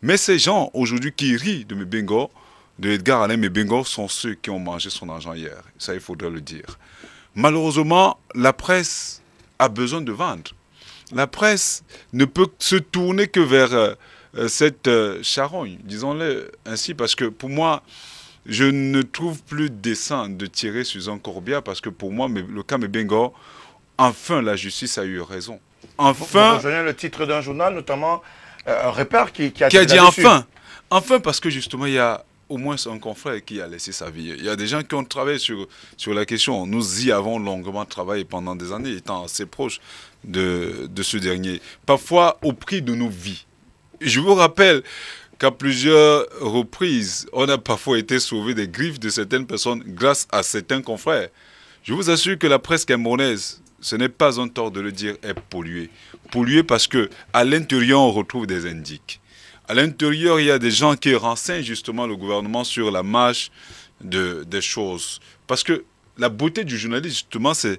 Mais ces gens, aujourd'hui, qui rient de Mebengo, de Edgar Alain Mebengo, sont ceux qui ont mangé son argent hier. Ça, il faudrait le dire. Malheureusement, la presse a besoin de vendre. La presse ne peut se tourner que vers cette charogne, disons-le ainsi, parce que pour moi, je ne trouve plus décent de tirer sur un corbillard, parce que pour moi, le cas Mebengo, enfin la justice a eu raison. Enfin, vous rejoignez le titre d'un journal, notamment un repère qui a dit enfin. Enfin, parce que justement, il y a au moins un confrère qui a laissé sa vie. Il y a des gens qui ont travaillé sur la question. Nous y avons longuement travaillé pendant des années, étant assez proches de ce dernier. Parfois au prix de nos vies. Je vous rappelle qu'à plusieurs reprises, on a parfois été sauvé des griffes de certaines personnes grâce à certains confrères. Je vous assure que la presse camerounaise, ce n'est pas un tort de le dire, est polluée. Polluée parce que à l'intérieur, on retrouve des indices. À l'intérieur, il y a des gens qui renseignent justement le gouvernement sur la marche des choses. Parce que la beauté du journaliste, justement, c'est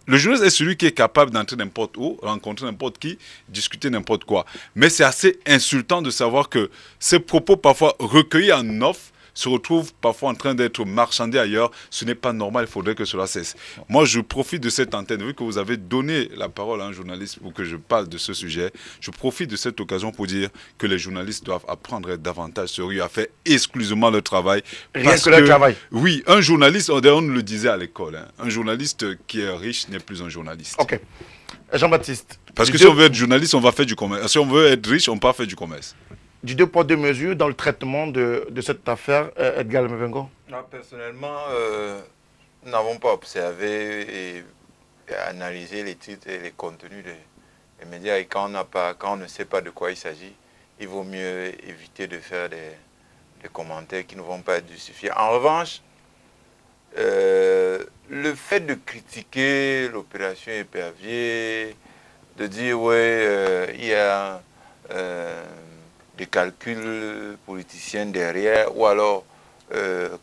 le journaliste est celui qui est capable d'entrer n'importe où, rencontrer n'importe qui, discuter n'importe quoi. Mais c'est assez insultant de savoir que ces propos, parfois recueillis en off, se retrouvent parfois en train d'être marchandés ailleurs. Ce n'est pas normal, il faudrait que cela cesse. Moi, je profite de cette antenne, vu que vous avez donné la parole à un journaliste pour que je parle de ce sujet. Je profite de cette occasion pour dire que les journalistes doivent apprendre davantage sérieux à faire exclusivement leur travail. Rien que leur travail. Oui, un journaliste, on nous le disait à l'école, hein, un journaliste qui est riche n'est plus un journaliste. Ok. Jean-Baptiste. Parce que si on veut être journaliste, on va faire du commerce. Si on veut être riche, on peut faire du commerce. Du 2 poids 2 mesures dans le traitement de cette affaire, Edgar Lemevengo? Personnellement, nous n'avons pas observé et analysé les titres et les contenus des médias. Et quand on ne sait pas de quoi il s'agit, il vaut mieux éviter de faire des commentaires qui ne vont pas être justifiés. En revanche, le fait de critiquer l'opération Épervier, de dire ouais, il y a des calculs politiciens derrière, ou alors,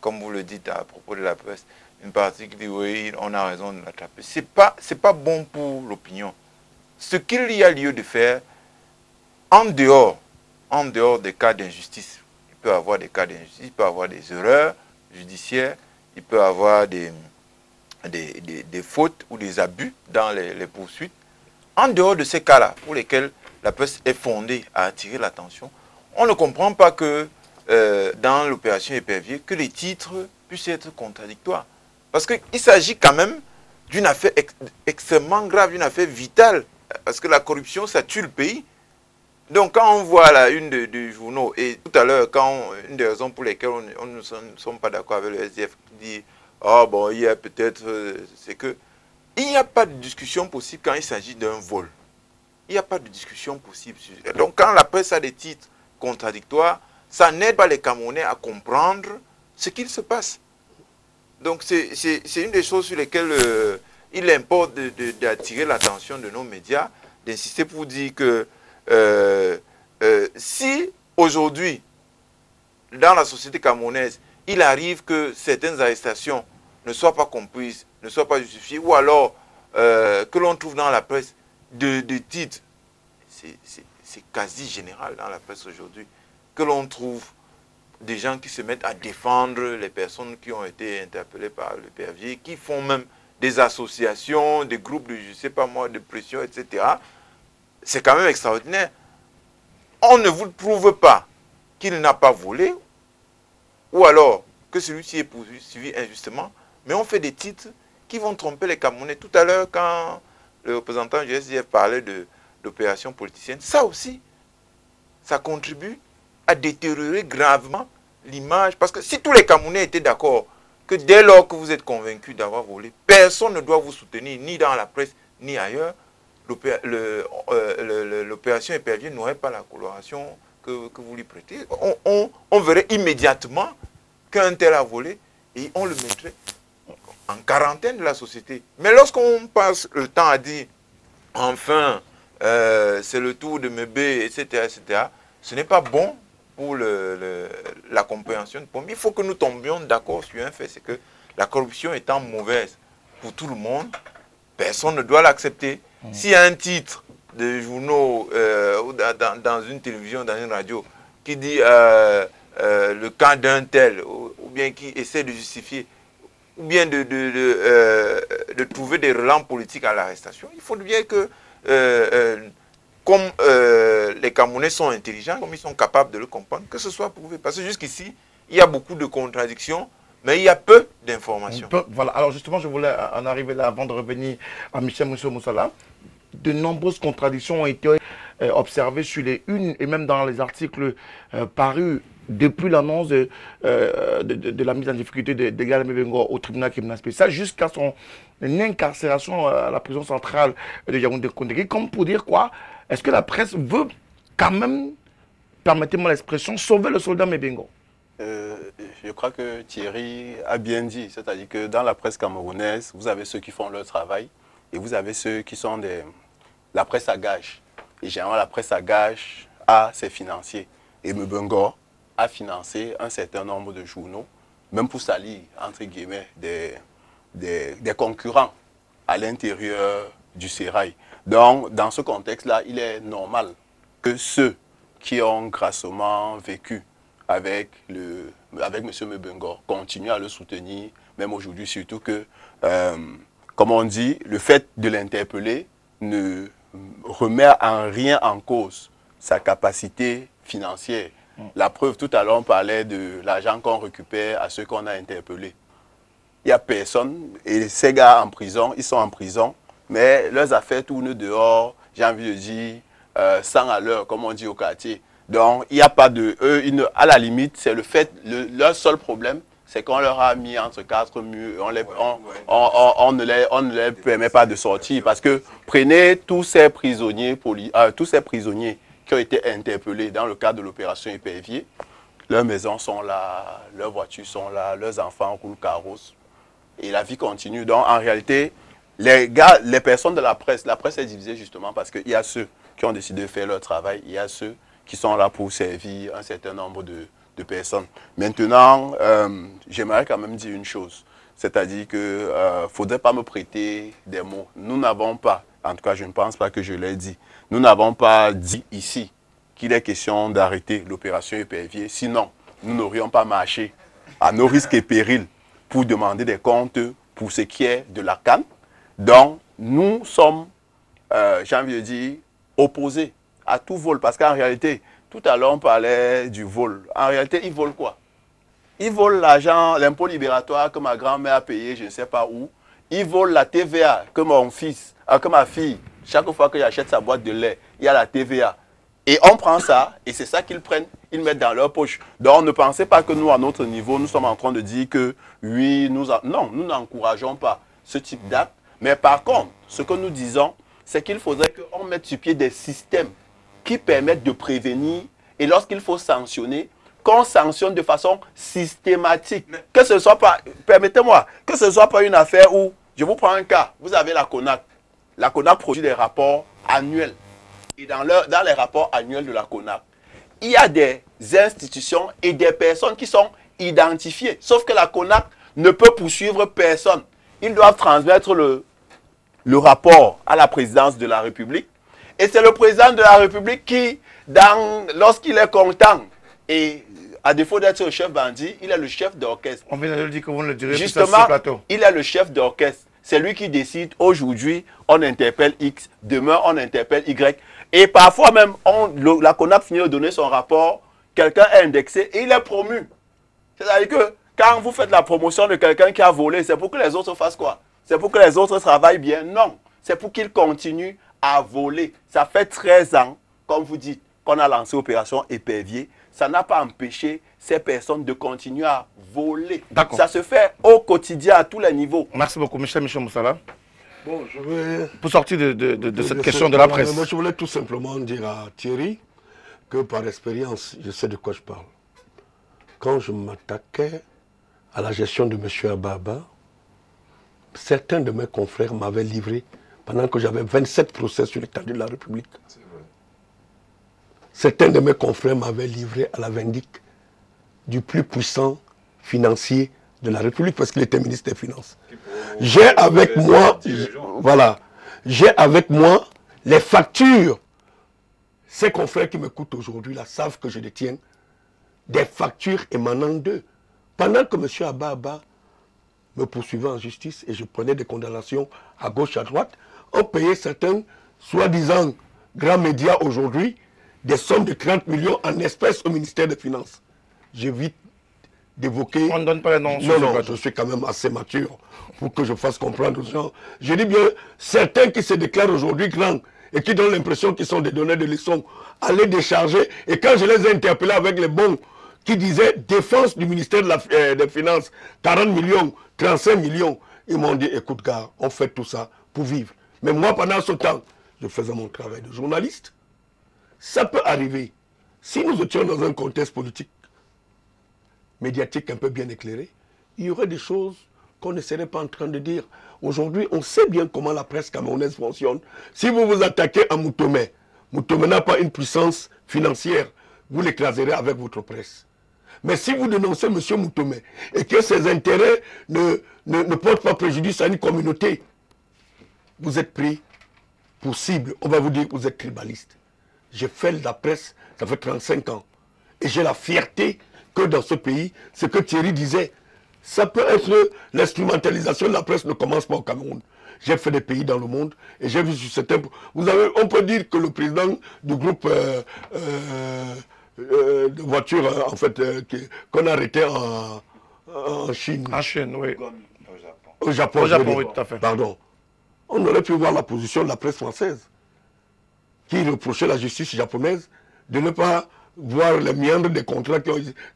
comme vous le dites à propos de la presse, une partie qui dit oui, on a raison de l'attraper. C'est pas bon pour l'opinion. Ce qu'il y a lieu de faire, en dehors des cas d'injustice, il peut y avoir des cas d'injustice, il peut y avoir des erreurs judiciaires, il peut y avoir des fautes ou des abus dans les poursuites. En dehors de ces cas-là, pour lesquels la presse est fondée à attirer l'attention, on ne comprend pas que dans l'opération Épervier, que les titres puissent être contradictoires. Parce qu'il s'agit quand même d'une affaire extrêmement grave, une affaire vitale. Parce que la corruption, ça tue le pays. Donc quand on voit la une des journaux, et tout à l'heure, une des raisons pour lesquelles on ne sommes pas d'accord avec le SDF, qui dit « Oh bon, il y a peut-être... c'est que... » Il n'y a pas de discussion possible quand il s'agit d'un vol. Il n'y a pas de discussion possible. Donc quand la presse a des titres contradictoires, ça n'aide pas les Camerounais à comprendre ce qu'il se passe. Donc c'est une des choses sur lesquelles il importe d'attirer l'attention de nos médias, d'insister pour dire que si aujourd'hui, dans la société camerounaise, il arrive que certaines arrestations ne soient pas comprises, ne soient pas justifiées, ou alors que l'on trouve dans la presse de titres, c'est quasi général dans la presse aujourd'hui, que l'on trouve des gens qui se mettent à défendre les personnes qui ont été interpellées par l'Épervier, qui font même des associations, des groupes de, je ne sais pas moi, de pression, etc. C'est quand même extraordinaire. On ne vous prouve pas qu'il n'a pas volé, ou alors que celui-ci est poursuivi injustement, mais on fait des titres qui vont tromper les Camerounais. Tout à l'heure, quand le représentant du SDF parlait d'opérations politiciennes, ça aussi, ça contribue à détériorer gravement l'image. Parce que si tous les Camerounais étaient d'accord que dès lors que vous êtes convaincus d'avoir volé, personne ne doit vous soutenir, ni dans la presse, ni ailleurs, l'opération Épervier n'aurait pas la coloration que vous lui prêtez. On verrait immédiatement qu'un tel a volé et on le mettrait en quarantaine de la société. Mais lorsqu'on passe le temps à dire « enfin, c'est le tour de Mébé, etc. etc. », ce n'est pas bon pour la compréhension de Pombi. Il faut que nous tombions d'accord sur un fait, c'est que la corruption étant mauvaise pour tout le monde, personne ne doit l'accepter. S'il y a un titre de journaux ou dans une télévision, dans une radio, qui dit le cas d'un tel, ou bien qui essaie de justifier, ou bien de trouver des relents politiques à l'arrestation, il faut bien que, comme les Camerounais sont intelligents, comme ils sont capables de le comprendre, que ce soit prouvé. Parce que jusqu'ici, il y a beaucoup de contradictions, mais il y a peu d'informations. Voilà, alors justement, je voulais en arriver là avant de revenir à Michel Moussala. De nombreuses contradictions ont été observé sur les unes et même dans les articles parus depuis l'annonce de la mise en difficulté de Gala Mebengo au tribunal criminel spécial jusqu'à son incarcération à la prison centrale de Yaoundé-Kondéki, comme pour dire quoi? Est-ce que la presse veut quand même, permettez-moi l'expression, sauver le soldat Mebengo? Je crois que Thierry a bien dit, c'est-à-dire que dans la presse camerounaise, vous avez ceux qui font leur travail et vous avez ceux qui sont la presse à gage. Et généralement, la presse à gage a ses financiers. Et Mebengo a financé un certain nombre de journaux, même pour salir, entre guillemets, des concurrents à l'intérieur du sérail. Donc, dans ce contexte-là, il est normal que ceux qui ont grassement vécu avec M. Mebengo continuent à le soutenir, même aujourd'hui, surtout que, comme on dit, le fait de l'interpeller ne remet en rien en cause sa capacité financière. La preuve, tout à l'heure, on parlait de l'argent qu'on récupère à ceux qu'on a interpellés. Il n'y a personne, et ces gars en prison, ils sont en prison, mais leurs affaires tournent dehors, j'ai envie de dire, 100 à l'heure, comme on dit au quartier. Donc, il n'y a pas de... à la limite, c'est le fait, leur seul problème, c'est qu'on leur a mis entre quatre murs, on ne les permet pas de sortir. Parce que prenez tous ces prisonniers, qui ont été interpellés dans le cadre de l'opération Épervier. Leurs maisons sont là, leurs voitures sont là, leurs enfants roulent carrosse. Et la vie continue. Donc, en réalité, les personnes de la presse est divisée justement parce qu'il y a ceux qui ont décidé de faire leur travail, il y a ceux qui sont là pour servir un certain nombre de personnes. Maintenant, j'aimerais quand même dire une chose. C'est-à-dire qu'il ne faudrait pas me prêter des mots. Nous n'avons pas, en tout cas je ne pense pas que je l'ai dit, nous n'avons pas dit ici qu'il est question d'arrêter l'opération Épervier. Sinon, nous n'aurions pas marché à nos risques et périls pour demander des comptes pour ce qui est de la CAN. Donc, nous sommes, j'ai envie de dire, opposés à tout vol. Parce qu'en réalité, tout à l'heure on parlait du vol. En réalité, ils volent quoi? Ils volent l'argent, l'impôt libératoire que ma grand-mère a payé, je ne sais pas où. Ils volent la TVA que que ma fille, chaque fois que j'achète sa boîte de lait, il y a la TVA. Et on prend ça, et c'est ça qu'ils prennent, ils mettent dans leur poche. Donc ne pensez pas que nous, à notre niveau, nous sommes en train de dire que oui, non, nous n'encourageons pas ce type d'acte. Mais par contre, ce que nous disons, c'est qu'il faudrait qu'on mette sur pied des systèmes qui permettent de prévenir, et lorsqu'il faut sanctionner, qu'on sanctionne de façon systématique. Que ce soit pas, permettez-moi, que ce ne soit pas une affaire où, je vous prends un cas, vous avez la CONAC. La CONAC produit des rapports annuels. Et dans les rapports annuels de la CONAC, il y a des institutions et des personnes qui sont identifiées. Sauf que la CONAC ne peut poursuivre personne. Ils doivent transmettre le rapport à la présidence de la République. Et c'est le président de la République qui, lorsqu'il est content, et à défaut d'être le chef bandit, il est le chef d'orchestre. On vient de le dire que vous ne le direz justement, plus sur ce plateau. Il est le chef d'orchestre. C'est lui qui décide, aujourd'hui, on interpelle X, demain, on interpelle Y. Et parfois même, la CONAC finit de donner son rapport, quelqu'un est indexé et il est promu. C'est-à-dire que quand vous faites la promotion de quelqu'un qui a volé, c'est pour que les autres fassent quoi? C'est pour que les autres travaillent bien? Non. C'est pour qu'ils continuent à voler. Ça fait 13 ans, comme vous dites, qu'on a lancé l'opération Épervier. Ça n'a pas empêché ces personnes de continuer à voler. Ça se fait au quotidien, à tous les niveaux. Merci beaucoup, Michel Moussala. Bon, je vais... Pour sortir de cette question de la presse. Moi, je voulais tout simplement dire à Thierry que par expérience, je sais de quoi je parle. Quand je m'attaquais à la gestion de M. Ababa, certains de mes confrères m'avaient livré, pendant que j'avais 27 procès sur l'état de la République. Certains de mes confrères m'avaient livré à la vindicte du plus puissant financier de la République, parce qu'il était ministre des Finances. J'ai avec moi, j'ai avec moi les factures. Ces confrères qui m'écoutent aujourd'hui là savent que je détiens des factures émanant d'eux. Pendant que M. Ababa me poursuivait en justice et je prenais des condamnations à gauche, à droite, on payait certains, soi-disant grands médias aujourd'hui, des sommes de 30 millions en espèces au ministère des Finances. J'évite d'évoquer... On ne donne pas les noms. Non, je suis quand même assez mature pour que je fasse comprendre aux gens. Je dis bien, certains qui se déclarent aujourd'hui grands et qui donnent l'impression qu'ils sont des donneurs de leçons, à les décharger. Et quand je les ai interpellés avec les bons qui disaient défense du ministère des Finances, 40 millions, 35 millions, ils m'ont dit, écoute gars, on fait tout ça pour vivre. Mais moi, pendant ce temps, je faisais mon travail de journaliste. Ça peut arriver. Si nous étions dans un contexte politique, médiatique un peu bien éclairé, il y aurait des choses qu'on ne serait pas en train de dire. Aujourd'hui, on sait bien comment la presse camerounaise fonctionne. Si vous vous attaquez à Moutomé, Moutomé n'a pas une puissance financière, vous l'écraserez avec votre presse. Mais si vous dénoncez M. Moutomé et que ses intérêts ne portent pas préjudice à une communauté, vous êtes pris pour cible. On va vous dire que vous êtes tribaliste. J'ai fait de la presse, ça fait 35 ans. Et j'ai la fierté que dans ce pays, ce que Thierry disait, ça peut être l'instrumentalisation de la presse ne commence pas au Cameroun. J'ai fait des pays dans le monde et j'ai vu sur certains... on peut dire que le président du groupe de voitures, en fait, qu'on a arrêté en Chine. En Chine, oui. Au Japon. Au Japon, oui, tout à fait. Pardon. On aurait pu voir la position de la presse française qui reprochait la justice japonaise de ne pas voir les méandres des contrats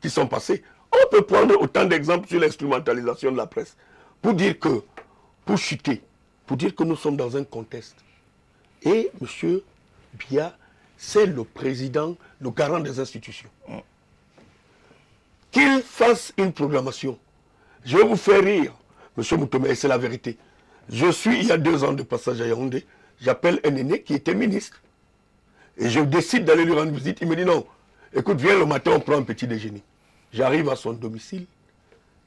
qui sont passés. On peut prendre autant d'exemples sur l'instrumentalisation de la presse pour dire que, pour chuter, pour dire que nous sommes dans un contexte. Et M. Biya, c'est le président, le garant des institutions. Qu'il fasse une programmation. Je vais vous faire rire, M. Moutomé, et c'est la vérité. Je suis, il y a 2 ans de passage à Yaoundé, j'appelle un aîné qui était ministre. Et je décide d'aller lui rendre visite. Il me dit non, écoute, viens le matin, on prend un petit déjeuner. J'arrive à son domicile,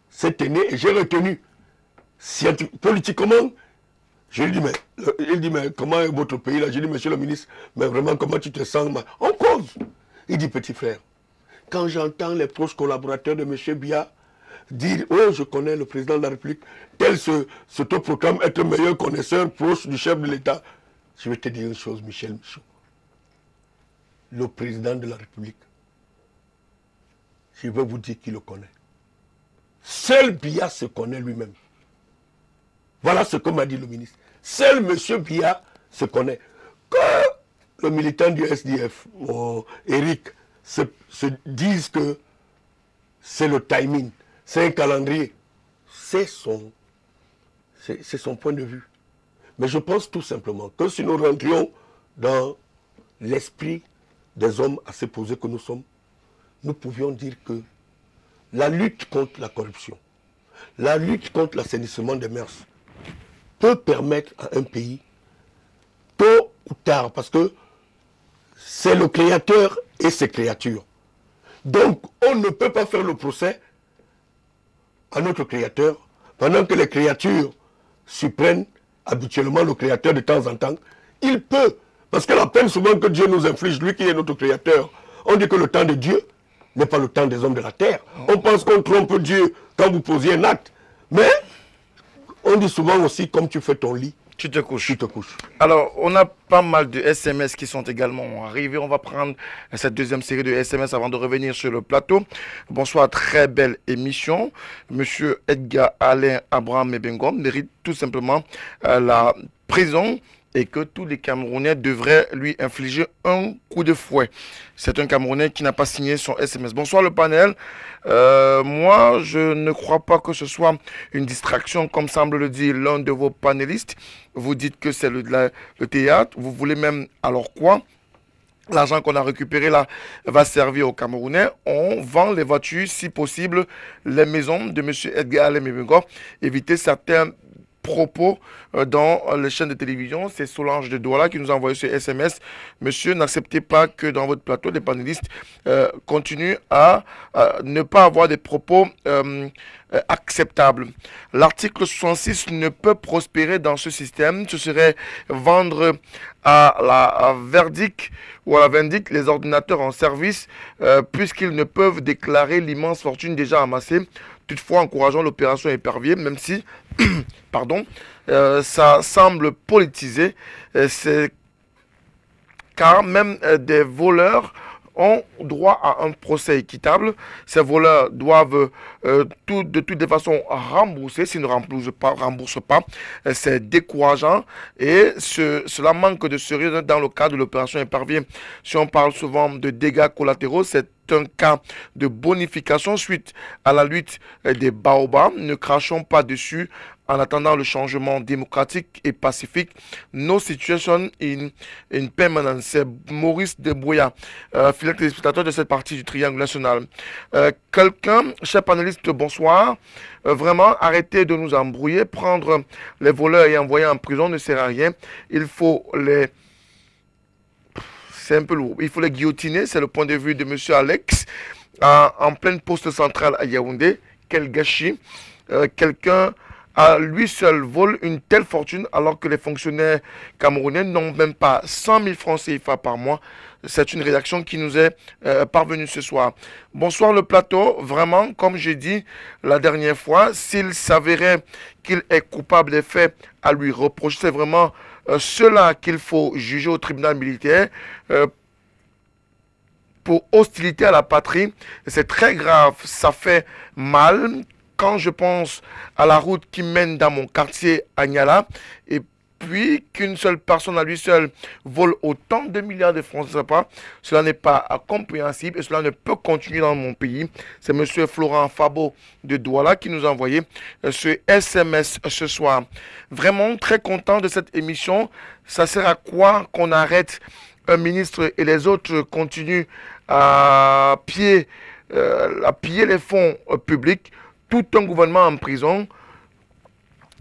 cet aîné, et j'ai retenu, politiquement, je lui dis, il dit, mais comment est votre pays là? Je dis, monsieur le ministre, mais vraiment, comment tu te sens? En cause. Il dit, petit frère, quand j'entends les proches collaborateurs de M. Biya dire, oh, je connais le président de la République, tel se te proclame être le meilleur connaisseur proche du chef de l'État, je vais te dire une chose, Michel Michaud. Le président de la République, je vais vous dire qui le connaît. Seul Biya se connaît lui-même. Voilà ce que m'a dit le ministre. Seul M. Biya se connaît. Quand le militant du SDF, Eric, se disent que c'est le timing, c'est un calendrier, c'est son point de vue. Mais je pense tout simplement que si nous rentrions dans l'esprit des hommes assez posés que nous sommes, nous pouvions dire que la lutte contre la corruption, la lutte contre l'assainissement des mers peut permettre à un pays, tôt ou tard, parce que c'est le créateur et ses créatures. Donc, on ne peut pas faire le procès à notre créateur pendant que les créatures surprennent habituellement le créateur de temps en temps. Il peut, parce que la peine souvent que Dieu nous inflige, lui qui est notre créateur, on dit que le temps de Dieu n'est pas le temps des hommes de la terre. On pense qu'on trompe Dieu quand vous posiez un acte. Mais on dit souvent aussi, comme tu fais ton lit, tu te couches. Tu te couches. Alors, on a pas mal de SMS qui sont également arrivés. On va prendre cette deuxième série de SMS avant de revenir sur le plateau. Bonsoir, très belle émission. Monsieur Edgar Alain Abraham Ebengom mérite tout simplement la prison et que tous les Camerounais devraient lui infliger un coup de fouet. C'est un Camerounais qui n'a pas signé son SMS. Bonsoir le panel. Moi, je ne crois pas que ce soit une distraction, comme semble le dire l'un de vos panélistes. Vous dites que c'est le théâtre. Vous voulez même, alors quoi? L'argent qu'on a récupéré là va servir aux Camerounais. On vend les voitures, si possible, les maisons de M. Edgar Alain Ebengom. Éviter certains propos dans les chaînes de télévision. C'est Solange de Douala qui nous a envoyé ce SMS. Monsieur, n'acceptez pas que dans votre plateau, les panélistes continuent à ne pas avoir des propos acceptables. L'article 66 ne peut prospérer dans ce système. Ce serait vendre à la verdict ou à la vindicte les ordinateurs en service puisqu'ils ne peuvent déclarer l'immense fortune déjà amassée. Toutefois, encourageons l'opération épervier, même si, pardon, ça semble politisé, car même des voleurs ont droit à un procès équitable. Ces voleurs doivent de toutes les façons rembourser. S'ils ne remboursent pas, c'est décourageant et cela manque de sérieux dans le cadre de l'opération Épervier. Si on parle souvent de dégâts collatéraux, c'est un cas de bonification suite à la lutte des baobabs. Ne crachons pas dessus en attendant le changement démocratique et pacifique. No situation in permanence. C'est Maurice Debrouillat, fidèle téléspectateur de cette partie du Triangle National. Quelqu'un, cher panéliste, bonsoir. Vraiment, arrêtez de nous embrouiller. Prendre les voleurs et envoyer en prison ne sert à rien. Il faut les... C'est un peu lourd. Il faut les guillotiner. C'est le point de vue de M. Alex, en pleine poste centrale à Yaoundé. Quel gâchis. Quelqu'un à lui seul vole une telle fortune alors que les fonctionnaires camerounais n'ont même pas 100 000 francs CFA par mois. C'est une rédaction qui nous est parvenue ce soir. Bonsoir le plateau. Vraiment, comme j'ai dit la dernière fois, s'il s'avérait qu'il est coupable des faits à lui reprocher, c'est vraiment cela qu'il faut juger au tribunal militaire pour hostilité à la patrie. C'est très grave, ça fait mal. Quand je pense à la route qui mène dans mon quartier à Niala, et puis qu'une seule personne à lui seul vole autant de milliards de francs CFA, cela n'est pas compréhensible et cela ne peut continuer dans mon pays. C'est M. Florent Fabo de Douala qui nous a envoyé ce SMS ce soir. Vraiment très content de cette émission. Ça sert à quoi qu'on arrête un ministre et les autres continuent à piller les fonds publics? Tout un gouvernement en prison.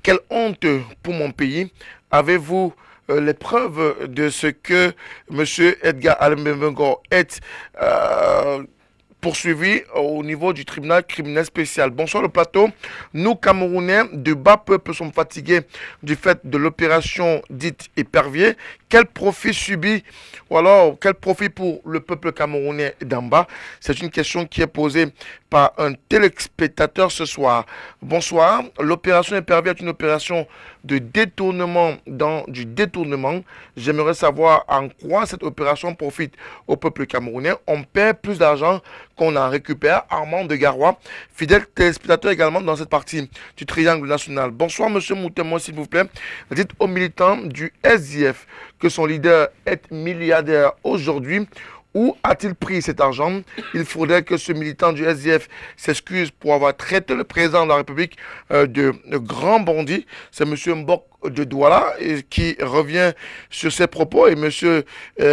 Quelle honte pour mon pays. Avez-vous les preuves de ce que M. Edgar Alembengo est poursuivi au niveau du tribunal criminel spécial? Bonsoir le plateau. Nous, Camerounais, de bas peuple, sommes fatigués du fait de l'opération dite Épervier. Quel profit subit, ou alors quel profit pour le peuple camerounais d'en bas? C'est une question qui est posée par un téléspectateur ce soir. Bonsoir. L'opération Épervier est une opération de détournement dans du détournement. J'aimerais savoir en quoi cette opération profite au peuple camerounais. On perd plus d'argent qu'on en récupère. Armand de Garoua, fidèle téléspectateur également dans cette partie du Triangle National. Bonsoir, monsieur Moutemon, s'il vous plaît. Dites aux militants du SDF que son leader est milliardaire aujourd'hui. Où a-t-il pris cet argent? Il faudrait que ce militant du SDF s'excuse pour avoir traité le président de la République de grand bandit. C'est M. Mbok de Douala qui revient sur ses propos et M.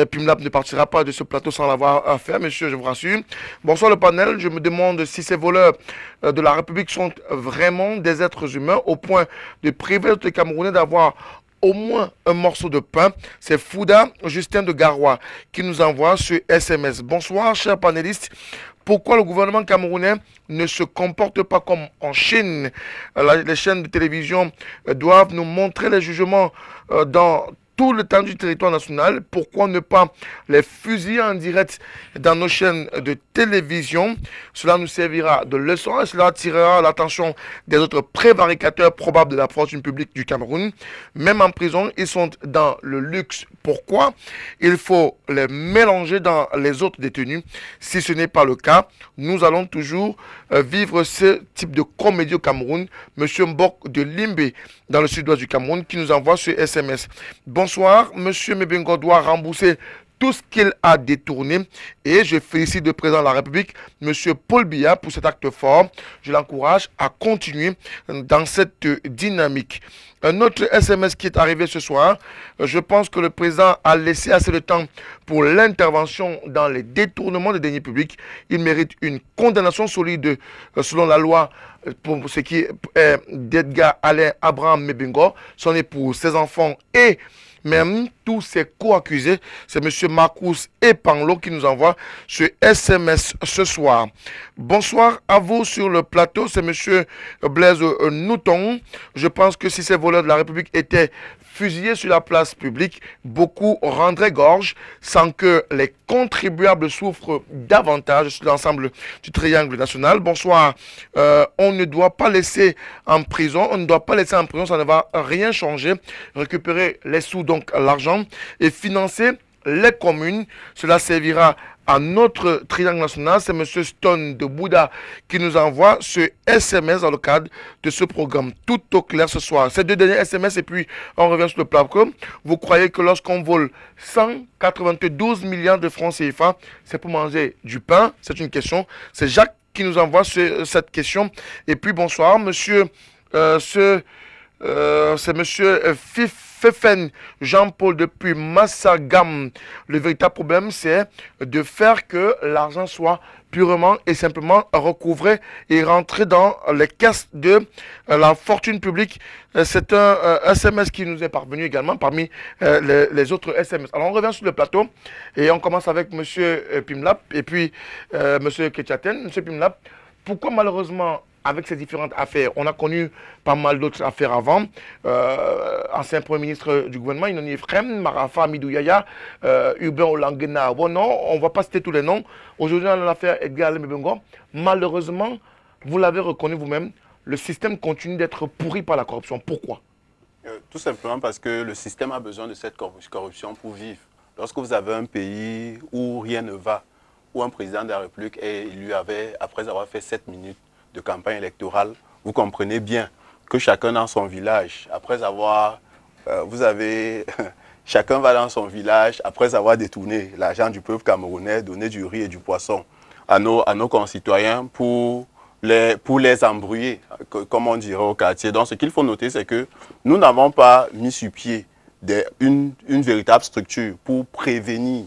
Pimlap ne partira pas de ce plateau sans l'avoir fait, monsieur, je vous rassure. Bonsoir le panel, je me demande si ces voleurs de la République sont vraiment des êtres humains au point de priver les Camerounais d'avoir au moins un morceau de pain. C'est Fouda Justin de Garoua qui nous envoie ce SMS. Bonsoir, chers panélistes. Pourquoi le gouvernement camerounais ne se comporte pas comme en Chine? Les chaînes de télévision doivent nous montrer les jugements dans tout le temps du territoire national. Pourquoi ne pas les fusiller en direct dans nos chaînes de télévision? Cela nous servira de leçon et cela attirera l'attention des autres prévaricateurs probables de la fortune publique du Cameroun. Même en prison, ils sont dans le luxe. Pourquoi? Il faut les mélanger dans les autres détenus. Si ce n'est pas le cas, nous allons toujours vivre ce type de comédie au Cameroun. Monsieur Mbok de Limbe, dans le sud-ouest du Cameroun, qui nous envoie ce SMS. Bonsoir, monsieur Mebengo doit rembourser tout ce qu'il a détourné et je félicite le président de la République, monsieur Paul Biya, pour cet acte fort. Je l'encourage à continuer dans cette dynamique. Un autre SMS qui est arrivé ce soir, je pense que le président a laissé assez de temps pour l'intervention dans les détournements des deniers publics. Il mérite une condamnation solide selon la loi pour ce qui est d'Edgar Alain Abraham Mebengo, son épouse, ses enfants et même tous ses co-accusés. C'est M. Marcus Epanlo qui nous envoie ce SMS ce soir. Bonsoir à vous sur le plateau. C'est M. Blaise Nouton. Je pense que si ces voleurs de la République étaient fusillés sur la place publique, beaucoup rendraient gorge sans que les contribuables souffrent davantage sur l'ensemble du triangle national. Bonsoir. On ne doit pas laisser en prison. On ne doit pas laisser en prison. Ça ne va rien changer. Récupérer les sous, donc l'argent, et financer les communes. Cela servira à notre triangle national. C'est M. Stone de Bouddha qui nous envoie ce SMS dans le cadre de ce programme. Tout au clair ce soir. Ces 2 derniers SMS et puis on revient sur le plateau. Vous croyez que lorsqu'on vole 192 milliards de francs CFA, c'est pour manger du pain? C'est une question. C'est Jacques qui nous envoie cette question. Et puis bonsoir, monsieur. C'est monsieur Fefen Jean-Paul depuis Massagam. Le véritable problème, c'est de faire que l'argent soit purement et simplement recouvré et rentré dans les caisses de la fortune publique. C'est un SMS qui nous est parvenu également parmi les autres SMS. Alors on revient sur le plateau et on commence avec monsieur Pimlap et puis monsieur Ketchaten. Monsieur Pimlap, pourquoi malheureusement avec ces différentes affaires, on a connu pas mal d'autres affaires avant. Ancien Premier ministre du gouvernement, Inoni Efrem, Marafa Amidou Yaya, Hubert Olangena. Bon, non, on ne va pas citer tous les noms. Aujourd'hui, dans l'affaire Edgar Lemebengo, malheureusement, vous l'avez reconnu vous-même, le système continue d'être pourri par la corruption. Pourquoi? Tout simplement parce que le système a besoin de cette corruption pour vivre. Lorsque vous avez un pays où rien ne va, où un président de la République est élu après avoir fait 7 minutes de campagne électorale, vous comprenez bien que chacun dans son village, après avoir, chacun va dans son village, après avoir détourné l'argent du peuple camerounais, donné du riz et du poisson à nos concitoyens pour les embrouiller, comme on dirait au quartier. Donc ce qu'il faut noter, c'est que nous n'avons pas mis sur pied une véritable structure pour prévenir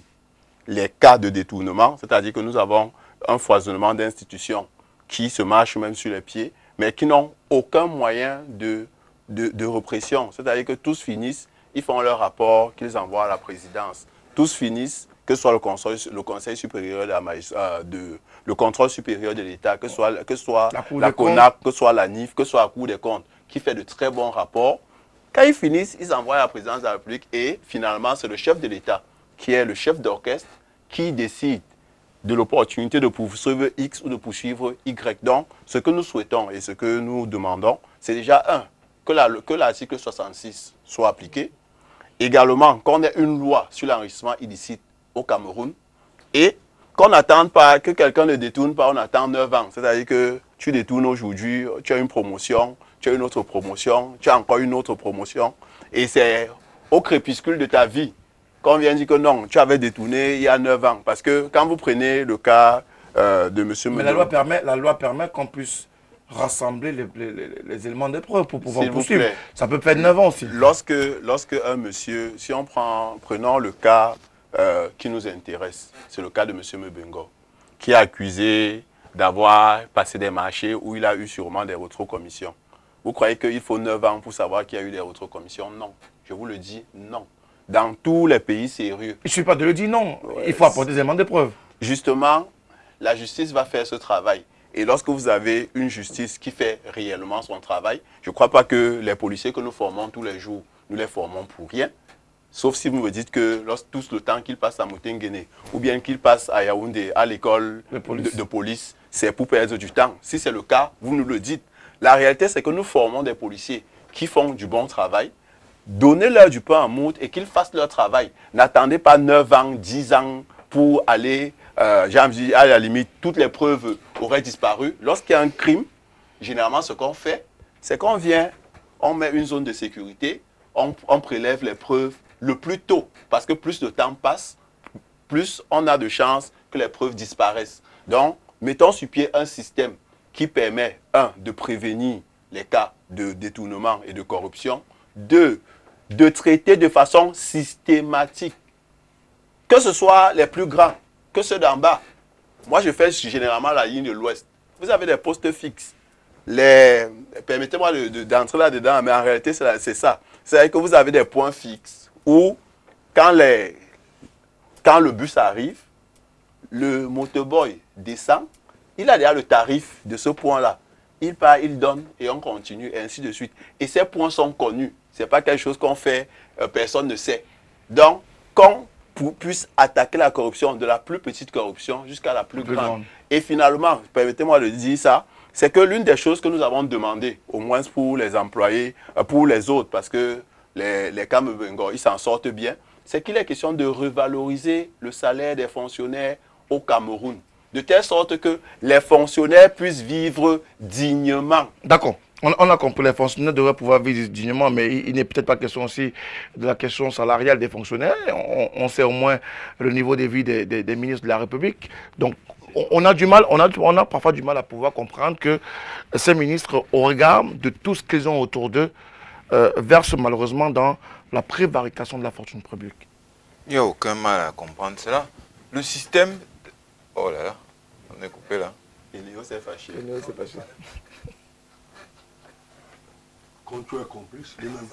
les cas de détournement, c'est-à-dire que nous avons un foisonnement d'institutions qui se marchent même sur les pieds, mais qui n'ont aucun moyen de répression. C'est-à-dire que tous finissent, ils font leur rapport qu'ils envoient à la présidence. Tous finissent, que ce soit le Conseil supérieur le contrôle supérieur de l'État, que ce soit la CONAP, que ce soit la NIF, que ce soit la Cour des comptes, qui fait de très bons rapports. Quand ils finissent, ils envoient à la présidence de la République et finalement, c'est le chef de l'État, qui est le chef d'orchestre, qui décide de l'opportunité de poursuivre X ou de poursuivre Y. Donc, ce que nous souhaitons et ce que nous demandons, c'est déjà que l'article 66 soit appliqué. Également, qu'on ait une loi sur l'enrichissement illicite au Cameroun et qu'on n'attende pas, que quelqu'un ne détourne pas, on attend 9 ans. C'est-à-dire que tu détournes aujourd'hui, tu as une promotion, tu as une autre promotion, tu as encore une autre promotion et c'est au crépuscule de ta vie qu'on vient dire que non, tu avais détourné il y a 9 ans. Parce que quand vous prenez le cas de M. Mais la loi permet qu'on puisse rassembler les éléments de preuve pour pouvoir poursuivre. Ça peut faire 9 ans aussi. Lorsque un monsieur, si prenons le cas qui nous intéresse, c'est le cas de M. Mebengo, qui est accusé d'avoir passé des marchés où il a eu sûrement des rétrocommissions. Vous croyez qu'il faut 9 ans pour savoir qu'il y a eu des rétrocommissions? Non. Je vous le dis, non. Dans tous les pays sérieux. Il ne suffit pas de le dire, non. Il faut apporter des éléments de preuve. Justement, la justice va faire ce travail. Et lorsque vous avez une justice qui fait réellement son travail, je ne crois pas que les policiers que nous formons tous les jours, nous les formons pour rien. Sauf si vous me dites que tout le temps qu'ils passent à Moutenguene ou bien qu'ils passent à Yaoundé, à l'école de police, c'est pour perdre du temps. Si c'est le cas, vous nous le dites. La réalité, c'est que nous formons des policiers qui font du bon travail. Donnez-leur du pain à moudre et qu'ils fassent leur travail. N'attendez pas 9 ans, 10 ans pour aller, j'ai envie de dire, à la limite, toutes les preuves auraient disparu. Lorsqu'il y a un crime, généralement, ce qu'on fait, c'est qu'on vient, on met une zone de sécurité, on prélève les preuves le plus tôt. Parce que plus le temps passe, plus on a de chances que les preuves disparaissent. Donc, mettons sur pied un système qui permet, 1, de prévenir les cas de détournement et de corruption, 2, de traiter de façon systématique, que ce soit les plus grands, que ceux d'en bas. Moi, je fais généralement la ligne de l'Ouest. Vous avez des postes fixes. Permettez-moi d'entrer là-dedans, mais en réalité, c'est ça. C'est-à-dire que vous avez des points fixes où, quand le bus arrive, le motoboy descend, il a déjà le tarif de ce point-là. Il part, il donne et on continue, et ainsi de suite. Et ces points sont connus. Ce n'est pas quelque chose qu'on fait, personne ne sait. Donc, qu'on puisse attaquer la corruption, de la plus petite corruption jusqu'à la plus grande. Et finalement, permettez-moi de dire ça, c'est que l'une des choses que nous avons demandé, au moins pour les employés, pour les autres, parce que les Camerounais, ils s'en sortent bien, c'est qu'il est question de revaloriser le salaire des fonctionnaires au Cameroun, de telle sorte que les fonctionnaires puissent vivre dignement. D'accord. On a compris, les fonctionnaires devraient pouvoir vivre dignement, mais il n'est peut-être pas question aussi de la question salariale des fonctionnaires. On sait au moins le niveau de vie des ministres de la République. Donc, on a du mal, on a parfois du mal à pouvoir comprendre que ces ministres, au regard de tout ce qu'ils ont autour d'eux, versent malheureusement dans la prévarication de la fortune publique. Il n'y a aucun mal à comprendre cela. Le système... Oh là là, on est coupé là. Et Léo s'est fâché. Quand tu es complice, lui-même.